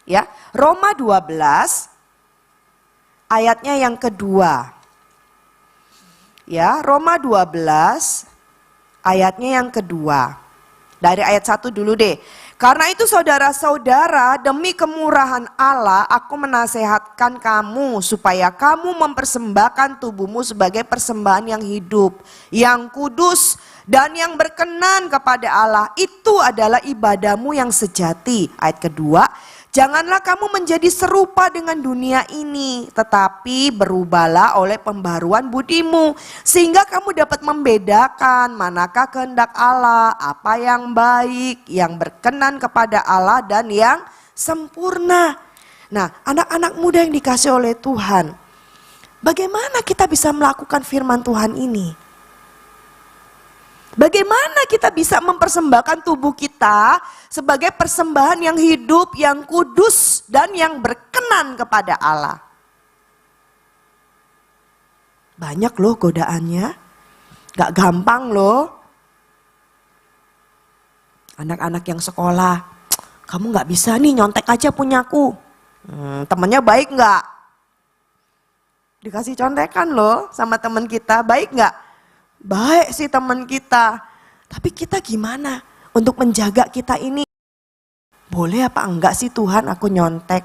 Ya, Roma 12 ayatnya yang kedua. Ya, Roma 12 ayatnya yang kedua. Dari ayat 1 dulu deh. Karena itu saudara-saudara, demi kemurahan Allah aku menasehatkan kamu supaya kamu mempersembahkan tubuhmu sebagai persembahan yang hidup, yang kudus dan yang berkenan kepada Allah. Itu adalah ibadahmu yang sejati. Ayat kedua, janganlah kamu menjadi serupa dengan dunia ini, tetapi berubahlah oleh pembaruan budimu, sehingga kamu dapat membedakan manakah kehendak Allah, apa yang baik, yang berkenan kepada Allah dan yang sempurna. Nah, anak-anak muda yang dikasih oleh Tuhan, bagaimana kita bisa melakukan firman Tuhan ini? Bagaimana kita bisa mempersembahkan tubuh kita sebagai persembahan yang hidup, yang kudus, dan yang berkenan kepada Allah? Banyak loh godaannya, gak gampang loh. Anak-anak yang sekolah, kamu gak bisa nih nyontek aja punyaku. Temennya baik gak? Dikasih contekan loh sama temen kita, baik gak? Baik sih teman kita, tapi kita gimana untuk menjaga kita ini? Boleh apa enggak sih Tuhan aku nyontek?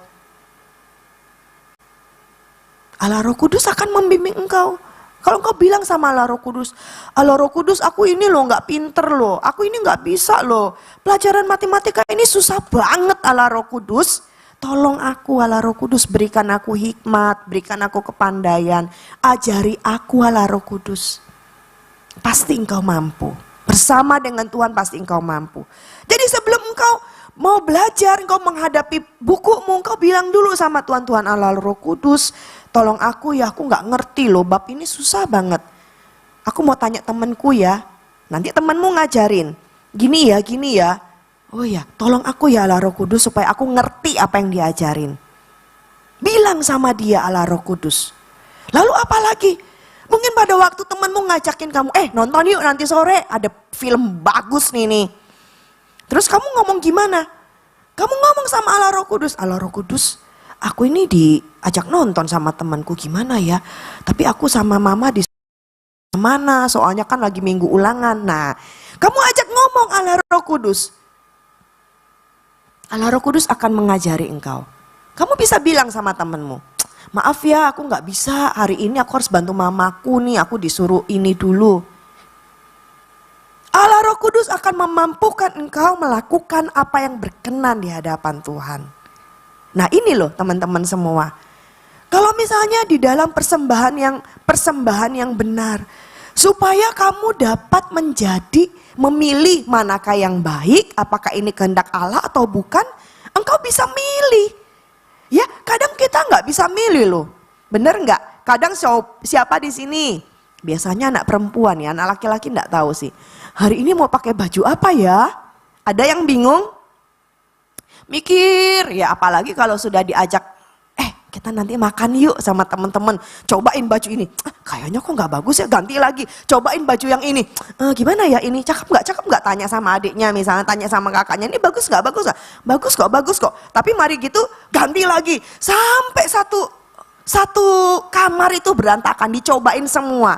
Allah Roh Kudus akan membimbing engkau. Kalau engkau bilang sama Allah Roh Kudus, Allah Roh Kudus aku ini loh gak pinter loh, aku ini gak bisa loh. Pelajaran matematika ini susah banget Allah Roh Kudus. Tolong aku Allah Roh Kudus, berikan aku hikmat, berikan aku kepandaian. Ajari aku Allah Roh Kudus. Pasti engkau mampu. Bersama dengan Tuhan pasti engkau mampu. Jadi sebelum engkau mau belajar, engkau menghadapi bukumu, engkau bilang dulu sama Tuhan, Tuhan Allah Roh Kudus, tolong aku ya, aku gak ngerti loh, bab ini susah banget. Aku mau tanya temanku ya, nanti temanmu ngajarin. Gini ya. Oh ya, tolong aku ya Allah Roh Kudus supaya aku ngerti apa yang diajarin. Bilang sama dia Allah Roh Kudus. Lalu apa lagi? Mungkin pada waktu temanmu ngajakin kamu, nonton yuk nanti sore ada film bagus nih. Terus kamu ngomong gimana? Kamu ngomong sama Allah Roh Kudus, Allah Roh Kudus, aku ini diajak nonton sama temanku gimana ya? Tapi aku sama mama di mana? Soalnya kan lagi minggu ulangan. Nah, kamu ajak ngomong Allah Roh Kudus. Allah Roh Kudus akan mengajari engkau. Kamu bisa bilang sama temanmu, maaf ya aku gak bisa, hari ini aku harus bantu mamaku nih, aku disuruh ini dulu. Allah Roh Kudus akan memampukan engkau melakukan apa yang berkenan di hadapan Tuhan. Nah ini loh teman-teman semua. Kalau misalnya di dalam persembahan yang benar, supaya kamu dapat memilih manakah yang baik, apakah ini kehendak Allah atau bukan, engkau bisa milih. Ya, kadang kita nggak bisa milih loh, bener nggak? Kadang siapa di sini? Biasanya anak perempuan ya, anak laki-laki nggak tahu sih. Hari ini mau pakai baju apa ya? Ada yang bingung? Mikir, ya apalagi kalau sudah diajak, kita nanti makan yuk sama teman-teman. Cobain baju ini, kayaknya kok nggak bagus ya, ganti lagi. Cobain baju yang ini, gimana ya ini, cakep nggak? Tanya sama adiknya misalnya, tanya sama kakaknya, ini bagus nggak? Bagus kok. Tapi mari gitu ganti lagi, sampai satu kamar itu berantakan, dicobain semua.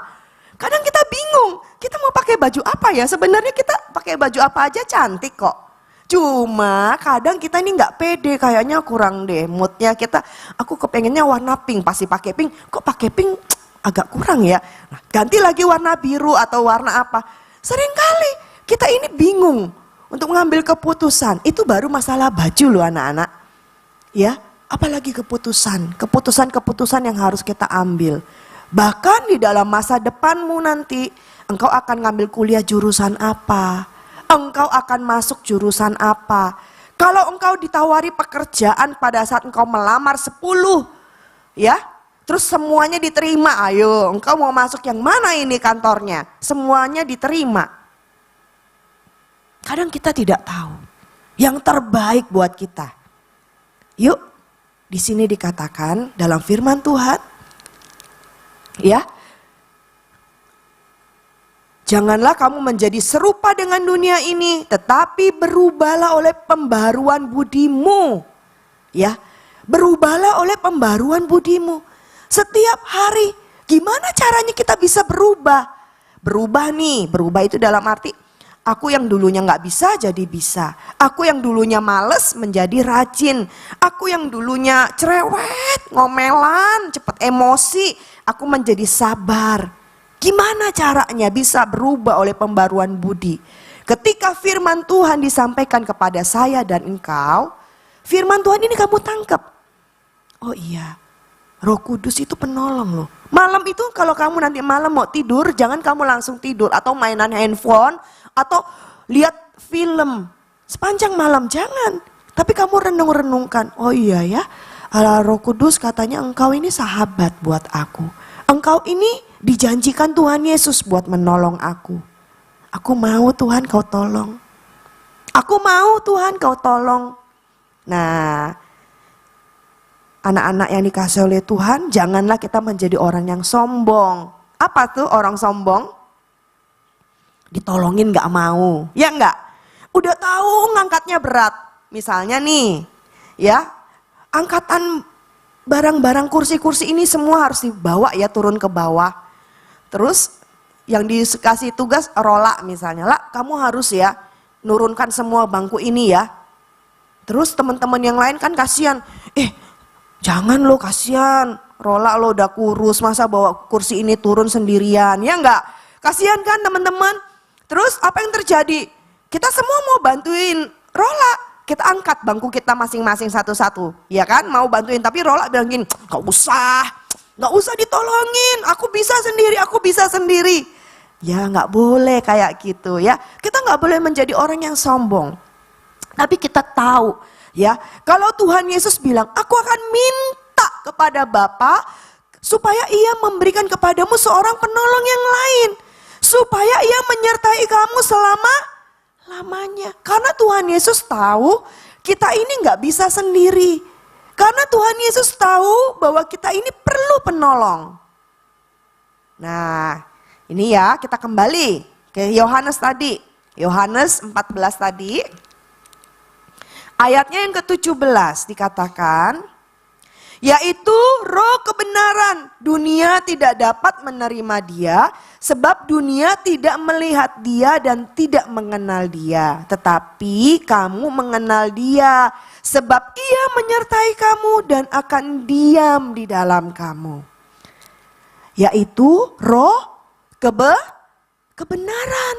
Kadang kita bingung, kita mau pakai baju apa ya? Sebenarnya kita pakai baju apa aja cantik kok. Cuma kadang kita ini nggak pede, kayaknya kurang deh moodnya kita. Aku kepengennya warna pink, pasti pakai pink. Kok pakai pink agak kurang ya? Nah, ganti lagi warna biru atau warna apa? Seringkali kita ini bingung untuk mengambil keputusan. Itu baru masalah baju loh anak-anak. Ya, apalagi keputusan yang harus kita ambil. Bahkan di dalam masa depanmu nanti, engkau akan ngambil kuliah jurusan apa? Engkau akan masuk jurusan apa? Kalau engkau ditawari pekerjaan pada saat engkau melamar 10, ya, terus semuanya diterima, ayo engkau mau masuk yang mana ini kantornya? Semuanya diterima. Kadang kita tidak tahu yang terbaik buat kita. Yuk, di sini dikatakan dalam firman Tuhan, ya, janganlah kamu menjadi serupa dengan dunia ini, tetapi berubahlah oleh pembaruan budimu. Ya, berubahlah oleh pembaruan budimu. Setiap hari, gimana caranya kita bisa berubah? Berubah nih, berubah itu dalam arti, aku yang dulunya gak bisa jadi bisa. Aku yang dulunya males menjadi rajin. Aku yang dulunya cerewet, ngomelan, cepet emosi, aku menjadi sabar. Gimana caranya bisa berubah oleh pembaruan budi? Ketika firman Tuhan disampaikan kepada saya dan engkau, firman Tuhan ini kamu tangkap. Oh iya, Roh Kudus itu penolong loh. Malam itu kalau kamu nanti malam mau tidur, jangan kamu langsung tidur atau mainan handphone atau lihat film. Sepanjang malam jangan. Tapi kamu renung-renungkan, oh iya ya, Allah Roh Kudus katanya engkau ini sahabat buat aku. Engkau ini dijanjikan Tuhan Yesus buat menolong aku. Aku mau Tuhan kau tolong. Aku mau Tuhan kau tolong. Nah, anak-anak yang dikasih oleh Tuhan, janganlah kita menjadi orang yang sombong. Apa tuh orang sombong? Ditolongin gak mau, ya enggak? Udah tahu ngangkatnya berat. Misalnya nih, ya, angkatan barang-barang kursi-kursi ini semua harus dibawa ya turun ke bawah. Terus yang dikasih tugas Rola misalnya, lah kamu harus ya nurunkan semua bangku ini ya. Terus teman-teman yang lain kan kasihan, jangan lo kasihan, Rola lo udah kurus masa bawa kursi ini turun sendirian, ya enggak? Kasihan kan teman-teman. Terus apa yang terjadi? Kita semua mau bantuin Rola, kita angkat bangku kita masing-masing satu-satu, ya kan? Mau bantuin tapi Rola bilang gini, Gak usah ditolongin, aku bisa sendiri. Ya gak boleh kayak gitu ya. Kita gak boleh menjadi orang yang sombong. Tapi kita tahu ya, kalau Tuhan Yesus bilang, aku akan minta kepada Bapa supaya ia memberikan kepadamu seorang penolong yang lain. Supaya ia menyertai kamu selama-lamanya. Karena Tuhan Yesus tahu kita ini gak bisa sendiri. Karena Tuhan Yesus tahu bahwa kita ini perlu penolong. Nah, ini ya kita kembali ke Yohanes tadi. Yohanes 14 tadi. Ayatnya yang ke-17 dikatakan, yaitu roh kebenaran. Dunia tidak dapat menerima dia, sebab dunia tidak melihat dia dan tidak mengenal dia. Tetapi kamu mengenal dia, sebab ia menyertai kamu dan akan diam di dalam kamu. Yaitu roh kebenaran.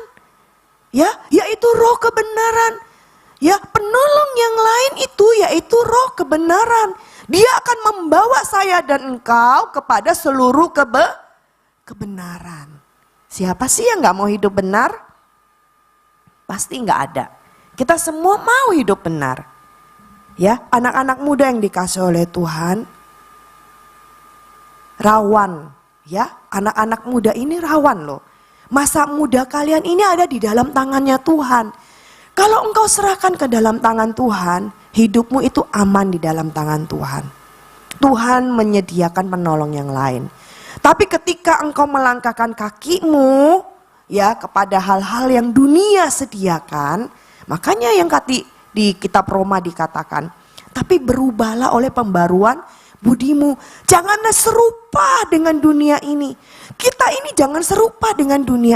Ya, yaitu roh kebenaran. Ya, penolong yang lain itu yaitu roh kebenaran. Dia akan membawa saya dan engkau kepada seluruh kebenaran. Siapa sih yang gak mau hidup benar? Pasti gak ada. Kita semua mau hidup benar. Ya, anak-anak muda yang dikasih oleh Tuhan rawan. Ya, anak-anak muda ini rawan loh. Masa muda kalian ini ada di dalam tangannya Tuhan. Kalau engkau serahkan ke dalam tangan Tuhan, hidupmu itu aman di dalam tangan Tuhan. Tuhan menyediakan penolong yang lain. Tapi ketika engkau melangkahkan kakimu ya kepada hal-hal yang dunia sediakan, makanya yang di kitab Roma dikatakan, tapi berubahlah oleh pembaruan budimu. Janganlah serupa dengan dunia ini. Kita ini jangan serupa dengan dunia.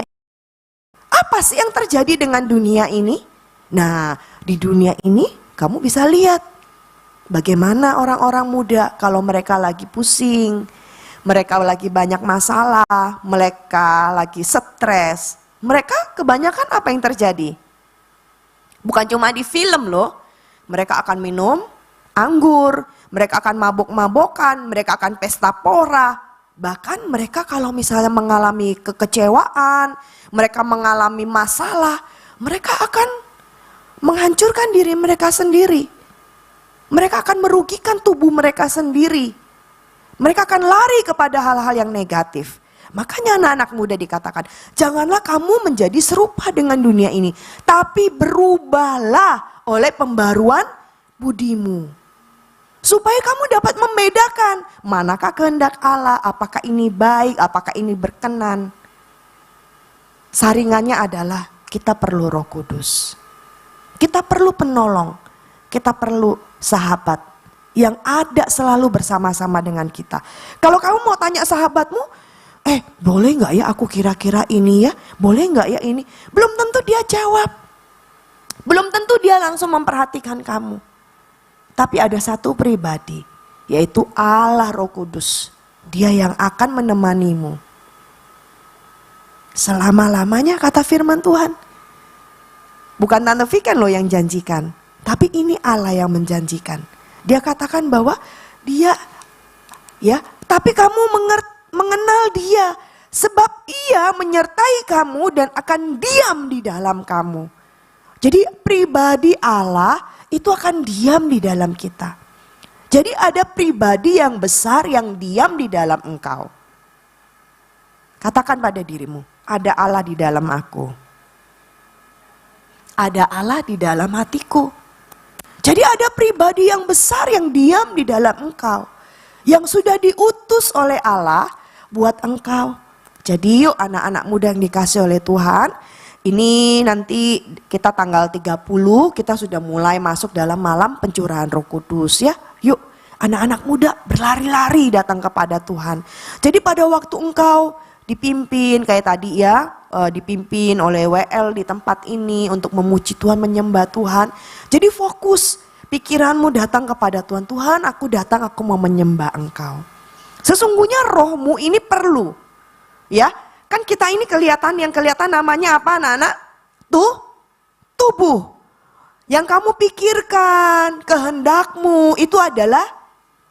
Apa sih yang terjadi dengan dunia ini? Nah, di dunia ini kamu bisa lihat bagaimana orang-orang muda kalau mereka lagi pusing, mereka lagi banyak masalah, mereka lagi stres. Mereka kebanyakan apa yang terjadi? Bukan cuma di film loh, mereka akan minum anggur, mereka akan mabok-mabokan, mereka akan pesta pora. Bahkan mereka kalau misalnya mengalami kekecewaan, mereka mengalami masalah, mereka akan menghancurkan diri mereka sendiri. Mereka akan merugikan tubuh mereka sendiri. Mereka akan lari kepada hal-hal yang negatif. Makanya anak-anak muda dikatakan, janganlah kamu menjadi serupa dengan dunia ini, tapi berubahlah oleh pembaruan budimu. Supaya kamu dapat membedakan manakah kehendak Allah, apakah ini baik, apakah ini berkenan. Saringannya adalah kita perlu Roh Kudus. Kita perlu penolong, kita perlu sahabat yang ada selalu bersama-sama dengan kita. Kalau kamu mau tanya sahabatmu, boleh gak ya aku kira-kira ini ya, boleh gak ya ini, belum tentu dia jawab. Belum tentu dia langsung memperhatikan kamu. Tapi ada satu pribadi, yaitu Allah Roh Kudus. Dia yang akan menemanimu selama-lamanya, kata firman Tuhan. Bukan Tante Vikan loh yang janjikan, tapi ini Allah yang menjanjikan. Dia katakan bahwa dia, ya, tapi kamu mengenal dia, sebab ia menyertai kamu dan akan diam di dalam kamu. Jadi pribadi Allah itu akan diam di dalam kita. Jadi ada pribadi yang besar yang diam di dalam engkau. Katakan pada dirimu, ada Allah di dalam aku. Ada Allah di dalam hatiku. Jadi ada pribadi yang besar yang diam di dalam engkau. Yang sudah diutus oleh Allah buat engkau. Jadi yuk anak-anak muda yang dikasih oleh Tuhan, ini nanti kita tanggal 30 kita sudah mulai masuk dalam malam pencurahan Roh Kudus ya. Yuk anak-anak muda berlari-lari datang kepada Tuhan. Jadi pada waktu engkau dipimpin kayak tadi ya, dipimpin oleh WL di tempat ini untuk memuji Tuhan, menyembah Tuhan. Jadi fokus pikiranmu datang kepada Tuhan. Tuhan, aku datang, aku mau menyembah Engkau. Sesungguhnya rohmu ini perlu ya. Kan kita ini yang kelihatan namanya apa anak-anak? Tubuh. Yang kamu pikirkan, kehendakmu itu adalah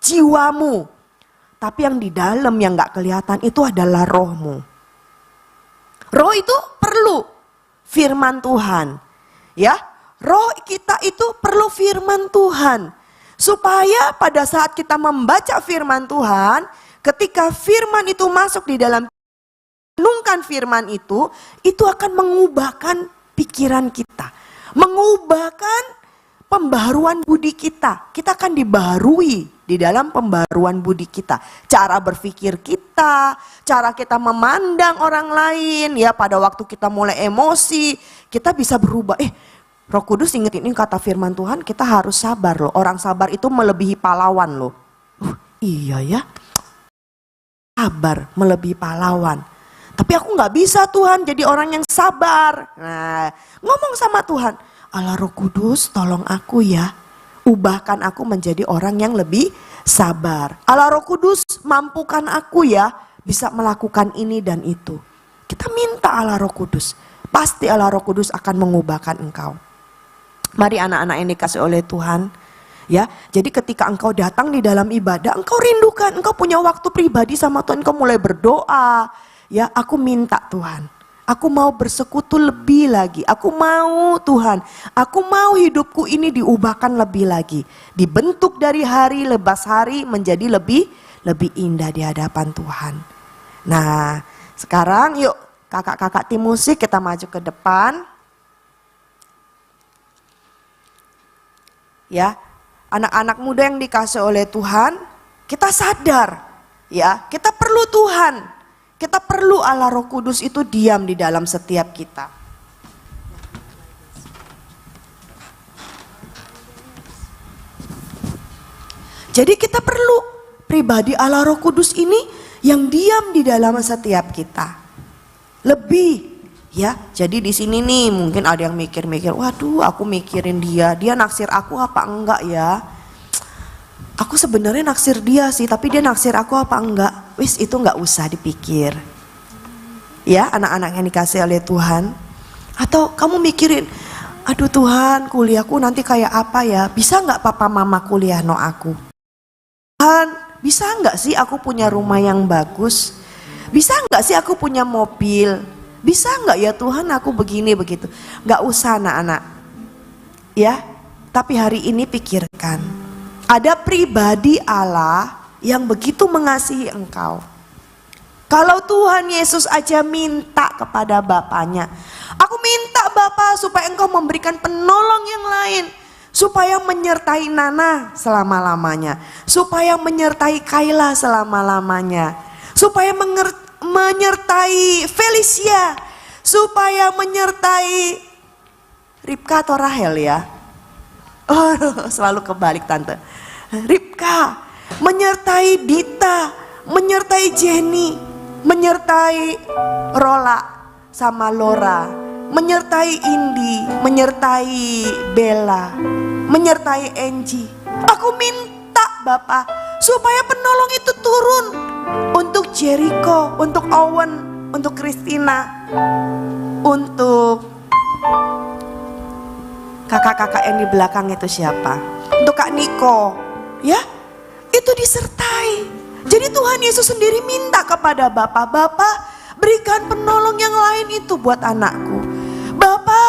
jiwamu. Tapi yang di dalam yang gak kelihatan itu adalah rohmu. Roh itu perlu firman Tuhan. Ya, roh kita itu perlu firman Tuhan. Supaya pada saat kita membaca firman Tuhan, ketika firman itu masuk di dalam renungkan firman itu akan mengubahkan pikiran kita. Mengubahkan pembaruan budi kita. Kita akan dibaharui di dalam pembaruan budi kita. Cara berpikir kita, cara kita memandang orang lain. Ya, pada waktu kita mulai emosi, kita bisa berubah. Roh Kudus ingetin kata firman Tuhan, kita harus sabar loh. Orang sabar itu melebihi pahlawan loh. Iya ya, sabar melebihi pahlawan. Tapi aku gak bisa Tuhan jadi orang yang sabar. Nah, ngomong sama Tuhan, Allah Roh Kudus tolong aku ya. Ubahkan aku menjadi orang yang lebih sabar. Allah Roh Kudus mampukan aku ya bisa melakukan ini dan itu. Kita minta Allah Roh Kudus. Pasti Allah Roh Kudus akan mengubahkan engkau. Mari anak-anak yang dikasih oleh Tuhan. Ya, jadi ketika engkau datang di dalam ibadah, engkau rindukan, engkau punya waktu pribadi sama Tuhan, engkau mulai berdoa. Ya, aku minta Tuhan, aku mau bersekutu lebih lagi. Aku mau Tuhan, aku mau hidupku ini diubahkan lebih lagi. Dibentuk dari hari lepas hari menjadi lebih indah di hadapan Tuhan. Nah, sekarang yuk kakak-kakak tim musik kita maju ke depan. Ya, anak-anak muda yang dikasih oleh Tuhan, kita sadar ya, kita perlu Tuhan. Kita perlu Allah Roh Kudus itu diam di dalam setiap kita. Jadi kita perlu pribadi Allah Roh Kudus ini yang diam di dalam setiap kita. Lebih ya. Jadi di sini nih mungkin ada yang mikir-mikir, waduh aku mikirin dia naksir aku apa enggak ya? Aku sebenarnya naksir dia sih, tapi dia naksir aku apa enggak? Wis itu enggak usah dipikir. Ya anak-anak yang dikasih oleh Tuhan. Atau kamu mikirin, aduh Tuhan kuliahku nanti kayak apa ya? Bisa enggak papa mama kuliah no aku? Tuhan bisa nggak sih aku punya rumah yang bagus? Bisa nggak sih aku punya mobil? Bisa nggak ya Tuhan aku begini begitu? Nggak usah anak-anak. Ya, tapi hari ini pikirkan. Ada pribadi Allah yang begitu mengasihi engkau. Kalau Tuhan Yesus aja minta kepada Bapaknya, aku minta Bapa supaya engkau memberikan penolong yang lain, supaya menyertai Nana selama-lamanya, supaya menyertai Kayla selama-lamanya, supaya menyertai Felicia, supaya menyertai Ripka atau Rahel ya. Oh, selalu kebalik tante. Ripka, menyertai Dita, menyertai Jenny, menyertai Rola sama Laura, menyertai Indi, menyertai Bella, menyertai Angie. Aku minta Bapak supaya penolong itu turun untuk Jericho, untuk Owen, untuk Christina, untuk kakak-kakak yang di belakang itu siapa? Untuk Kak Niko, ya, itu disertai. Jadi Tuhan Yesus sendiri minta kepada Bapa, Bapa berikan penolong yang lain itu buat anakku. Bapa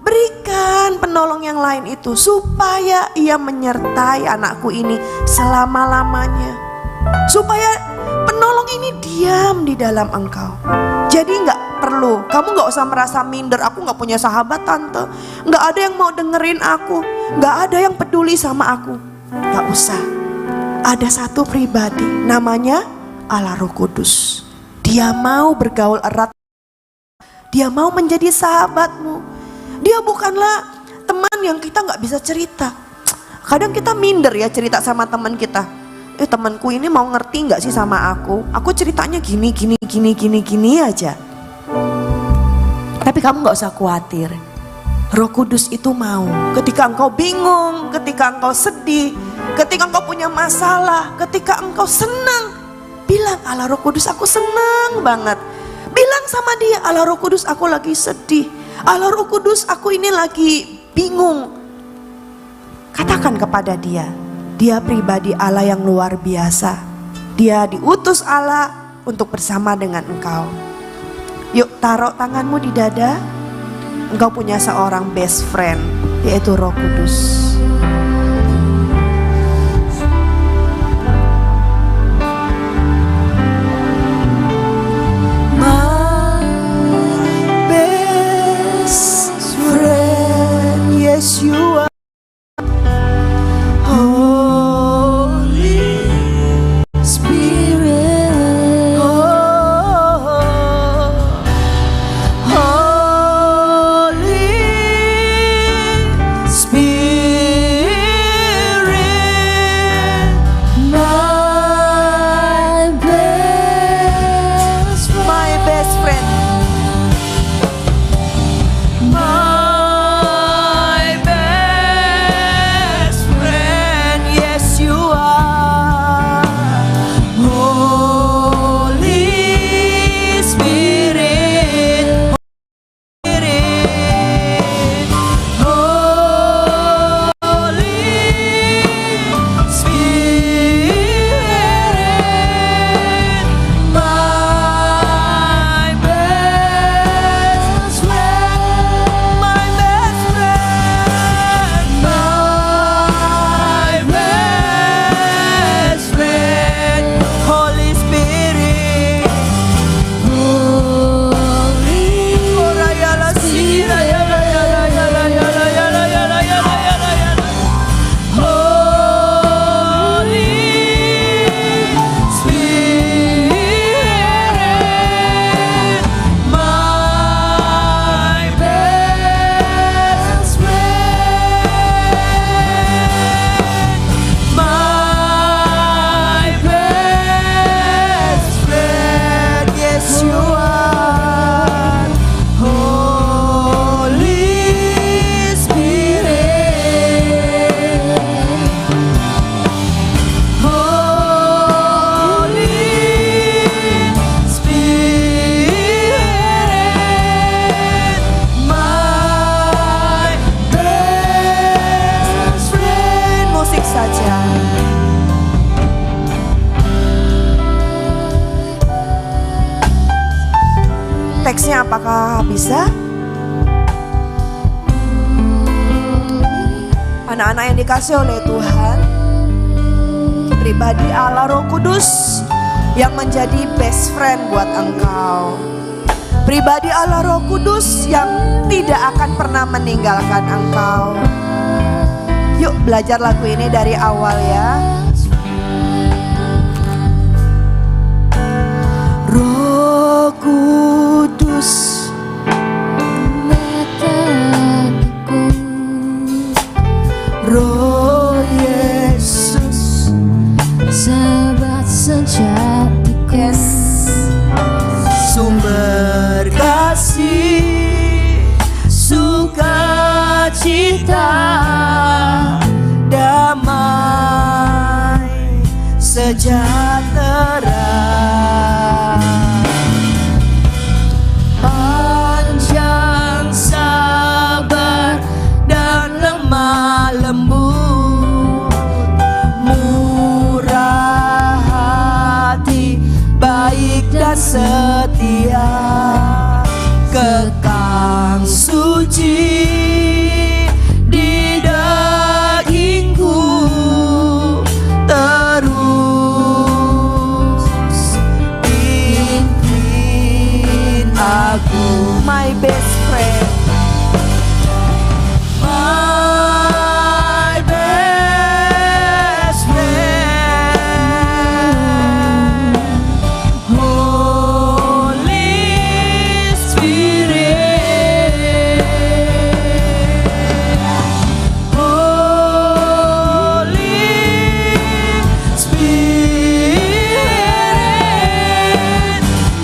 berikan penolong yang lain itu supaya ia menyertai anakku ini selama-lamanya. Supaya penolong ini diam di dalam engkau. Jadi gak perlu, kamu gak usah merasa minder, aku gak punya sahabat tante. Gak ada yang mau dengerin aku, gak ada yang peduli sama aku. Gak usah. Ada satu pribadi namanya Allah Roh Kudus. Dia mau bergaul erat. Dia mau menjadi sahabatmu. Dia bukanlah teman yang kita gak bisa cerita. Kadang kita minder ya cerita sama teman kita. Temanku ini mau ngerti gak sih sama aku? Aku ceritanya gini aja. Tapi kamu gak usah khawatir. Roh Kudus itu mau. Ketika engkau bingung, ketika engkau sedih, ketika engkau punya masalah, ketika engkau senang, bilang Allah Roh Kudus aku senang banget. Bilang sama dia, Allah Roh Kudus aku lagi sedih. Allah Roh Kudus aku ini lagi bingung. Katakan kepada dia, dia pribadi Allah yang luar biasa. Dia diutus Allah untuk bersama dengan engkau. Yuk taruh tanganmu di dada. Engkau punya seorang best friend, yaitu Roh Kudus. My best friend, yes you are. Holy Spirit, Holy Spirit. Nextnya apakah bisa? Anak-anak yang dikasih oleh Tuhan, pribadi Allah Roh Kudus yang menjadi best friend buat engkau. Pribadi Allah Roh Kudus yang tidak akan pernah meninggalkan engkau. Yuk belajar lagu ini dari awal ya. Roh Kudus menyertaku, Roh Yesus sahabat sejatiku, yes. Sumber kasih, sukacita, damai, sejahtera, panjang sabar dan lemah lembut, murah hati, baik dan setia, kekang suci di dagingku, terus pimpin aku. My best friend, my best friend, Holy Spirit, Holy Spirit,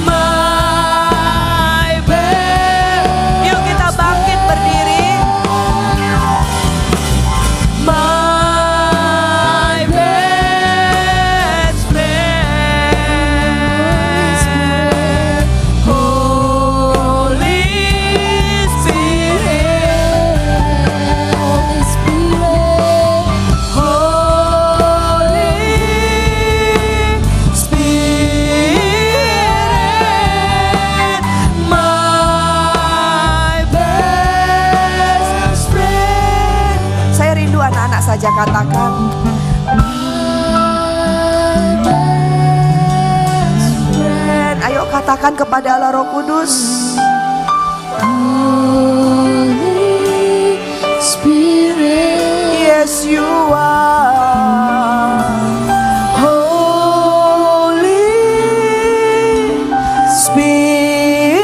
my best. Yuk kita bangkit berdiri. My best friend, Holy Spirit, Holy Spirit, Holy Spirit, my best friend. Saya rindu anak-anak saja katakan. Friend, ayo katakan kepada Allah Roh Kudus. Holy Spirit, Yes, you are Holy Spirit,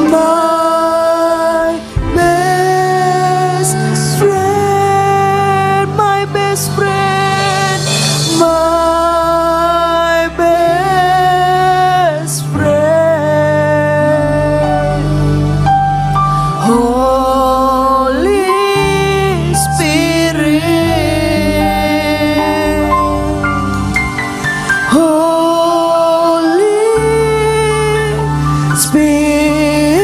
my best friend, my best friend, my best friend, Holy Spirit, Holy Spirit,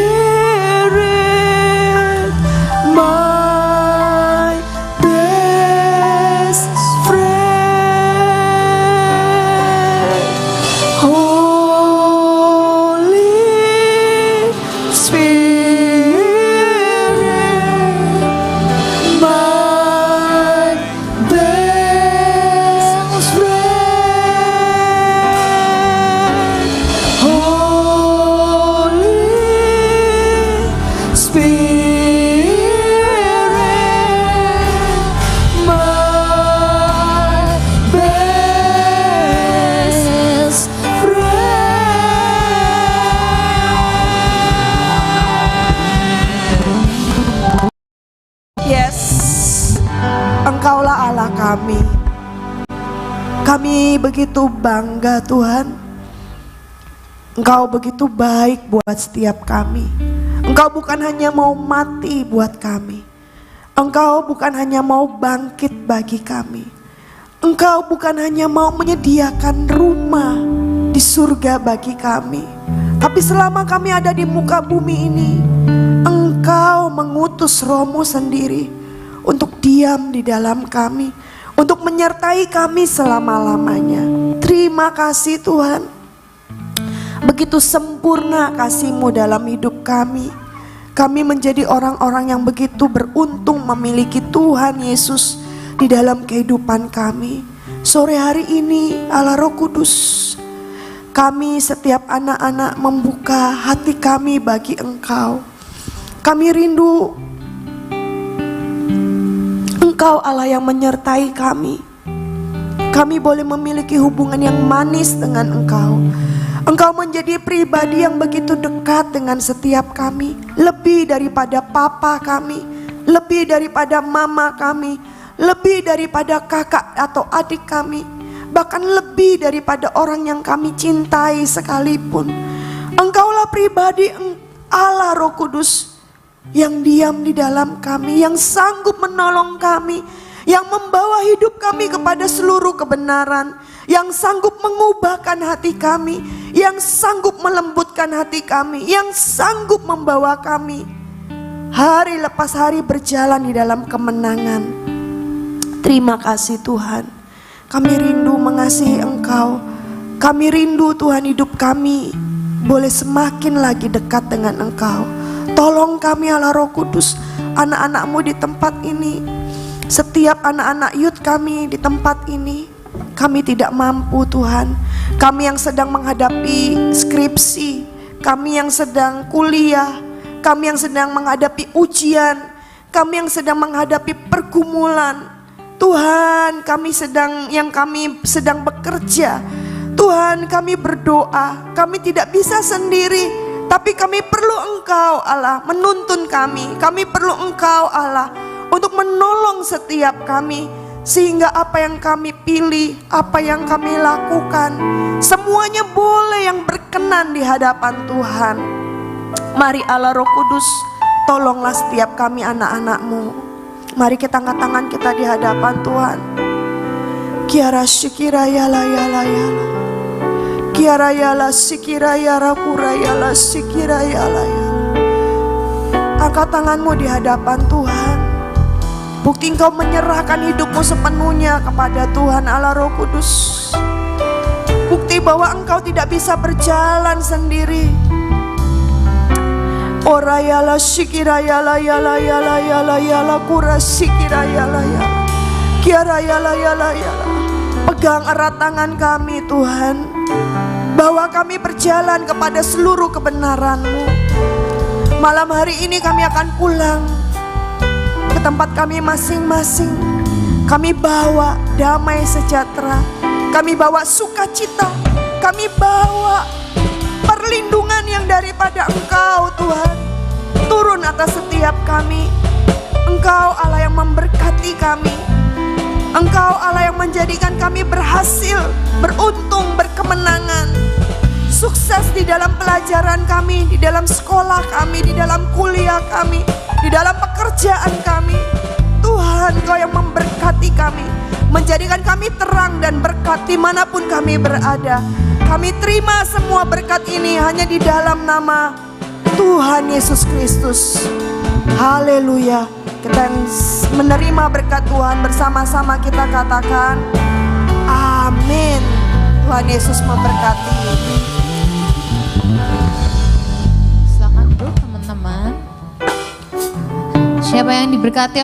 my best friend, Holy Spirit, my best friend, Holy Spirit, my best friend. Yes, Engkaulah Allah kami. Kami begitu bangga Tuhan. Engkau begitu baik buat setiap kami. Engkau bukan hanya mau mati buat kami. Engkau bukan hanya mau bangkit bagi kami. Engkau bukan hanya mau menyediakan rumah di surga bagi kami. Tapi selama kami ada di muka bumi ini, Engkau mengutus Roh-Mu sendiri untuk diam di dalam kami, untuk menyertai kami selama-lamanya. Terima kasih Tuhan. Begitu sempurna kasih-Mu dalam hidup kami. Kami menjadi orang-orang yang begitu beruntung memiliki Tuhan Yesus di dalam kehidupan kami. Sore hari ini Allah Roh Kudus, kami setiap anak-anak membuka hati kami bagi Engkau. Kami rindu Engkau Allah yang menyertai kami. Kami boleh memiliki hubungan yang manis dengan Engkau. Engkau menjadi pribadi yang begitu dekat dengan setiap kami. Lebih daripada papa kami, lebih daripada mama kami, lebih daripada kakak atau adik kami, bahkan lebih daripada orang yang kami cintai sekalipun. Engkaulah pribadi Allah Roh Kudus yang diam di dalam kami, yang sanggup menolong kami, yang membawa hidup kami kepada seluruh kebenaran, yang sanggup mengubahkan hati kami, yang sanggup melembutkan hati kami, yang sanggup membawa kami hari lepas hari berjalan di dalam kemenangan. Terima kasih Tuhan. Kami rindu mengasihi Engkau. Kami rindu Tuhan hidup kami boleh semakin lagi dekat dengan Engkau. Tolong kami Allah Roh Kudus, anak-anak-Mu di tempat ini, setiap anak-anak youth kami di tempat ini. Kami tidak mampu Tuhan. Kami yang sedang menghadapi skripsi, kami yang sedang kuliah, kami yang sedang menghadapi ujian, kami yang sedang menghadapi pergumulan. Tuhan, kami sedang bekerja. Tuhan, kami berdoa. Kami tidak bisa sendiri, tapi kami perlu Engkau Allah menuntun kami. Kami perlu Engkau Allah untuk menolong setiap kami, sehingga apa yang kami pilih, apa yang kami lakukan, semuanya boleh yang berkenan di hadapan Tuhan. Mari Allah Roh Kudus, tolonglah setiap kami anak-anak-Mu. Mari kita angkat tangan kita di hadapan Tuhan. Kiara shikira yala yala yala, kiara yala shikira yara kura yala shikira yala yala. Angkat tanganmu di hadapan Tuhan. Bukti engkau menyerahkan hidupmu sepenuhnya kepada Tuhan Allah Roh Kudus. Bukti bahwa engkau tidak bisa berjalan sendiri. Ora yala shikira yala yala yala yala yala kura shikira yala yala, kiara yala yala yala. Pegang erat tangan kami Tuhan, bahwa kami berjalan kepada seluruh kebenaran-Mu. Malam hari ini kami akan pulang ke tempat kami masing-masing. Kami bawa damai sejahtera, kami bawa sukacita, kami bawa perlindungan yang daripada Engkau Tuhan turun atas setiap kami. Engkau Allah yang memberkati kami. Engkau Allah yang menjadikan kami berhasil, beruntung, berkemenangan, sukses di dalam pelajaran kami, di dalam sekolah kami, di dalam kuliah kami, di dalam pekerjaan kami. Tuhan, Engkau yang memberkati kami, menjadikan kami terang dan berkat dimanapun kami berada. Kami terima semua berkat ini hanya di dalam nama Tuhan Yesus Kristus. Haleluya. Kita menerima berkat Tuhan bersama-sama, kita katakan amin. Tuhan Yesus memberkati. Silakan duduk teman-teman. Siapa yang diberkati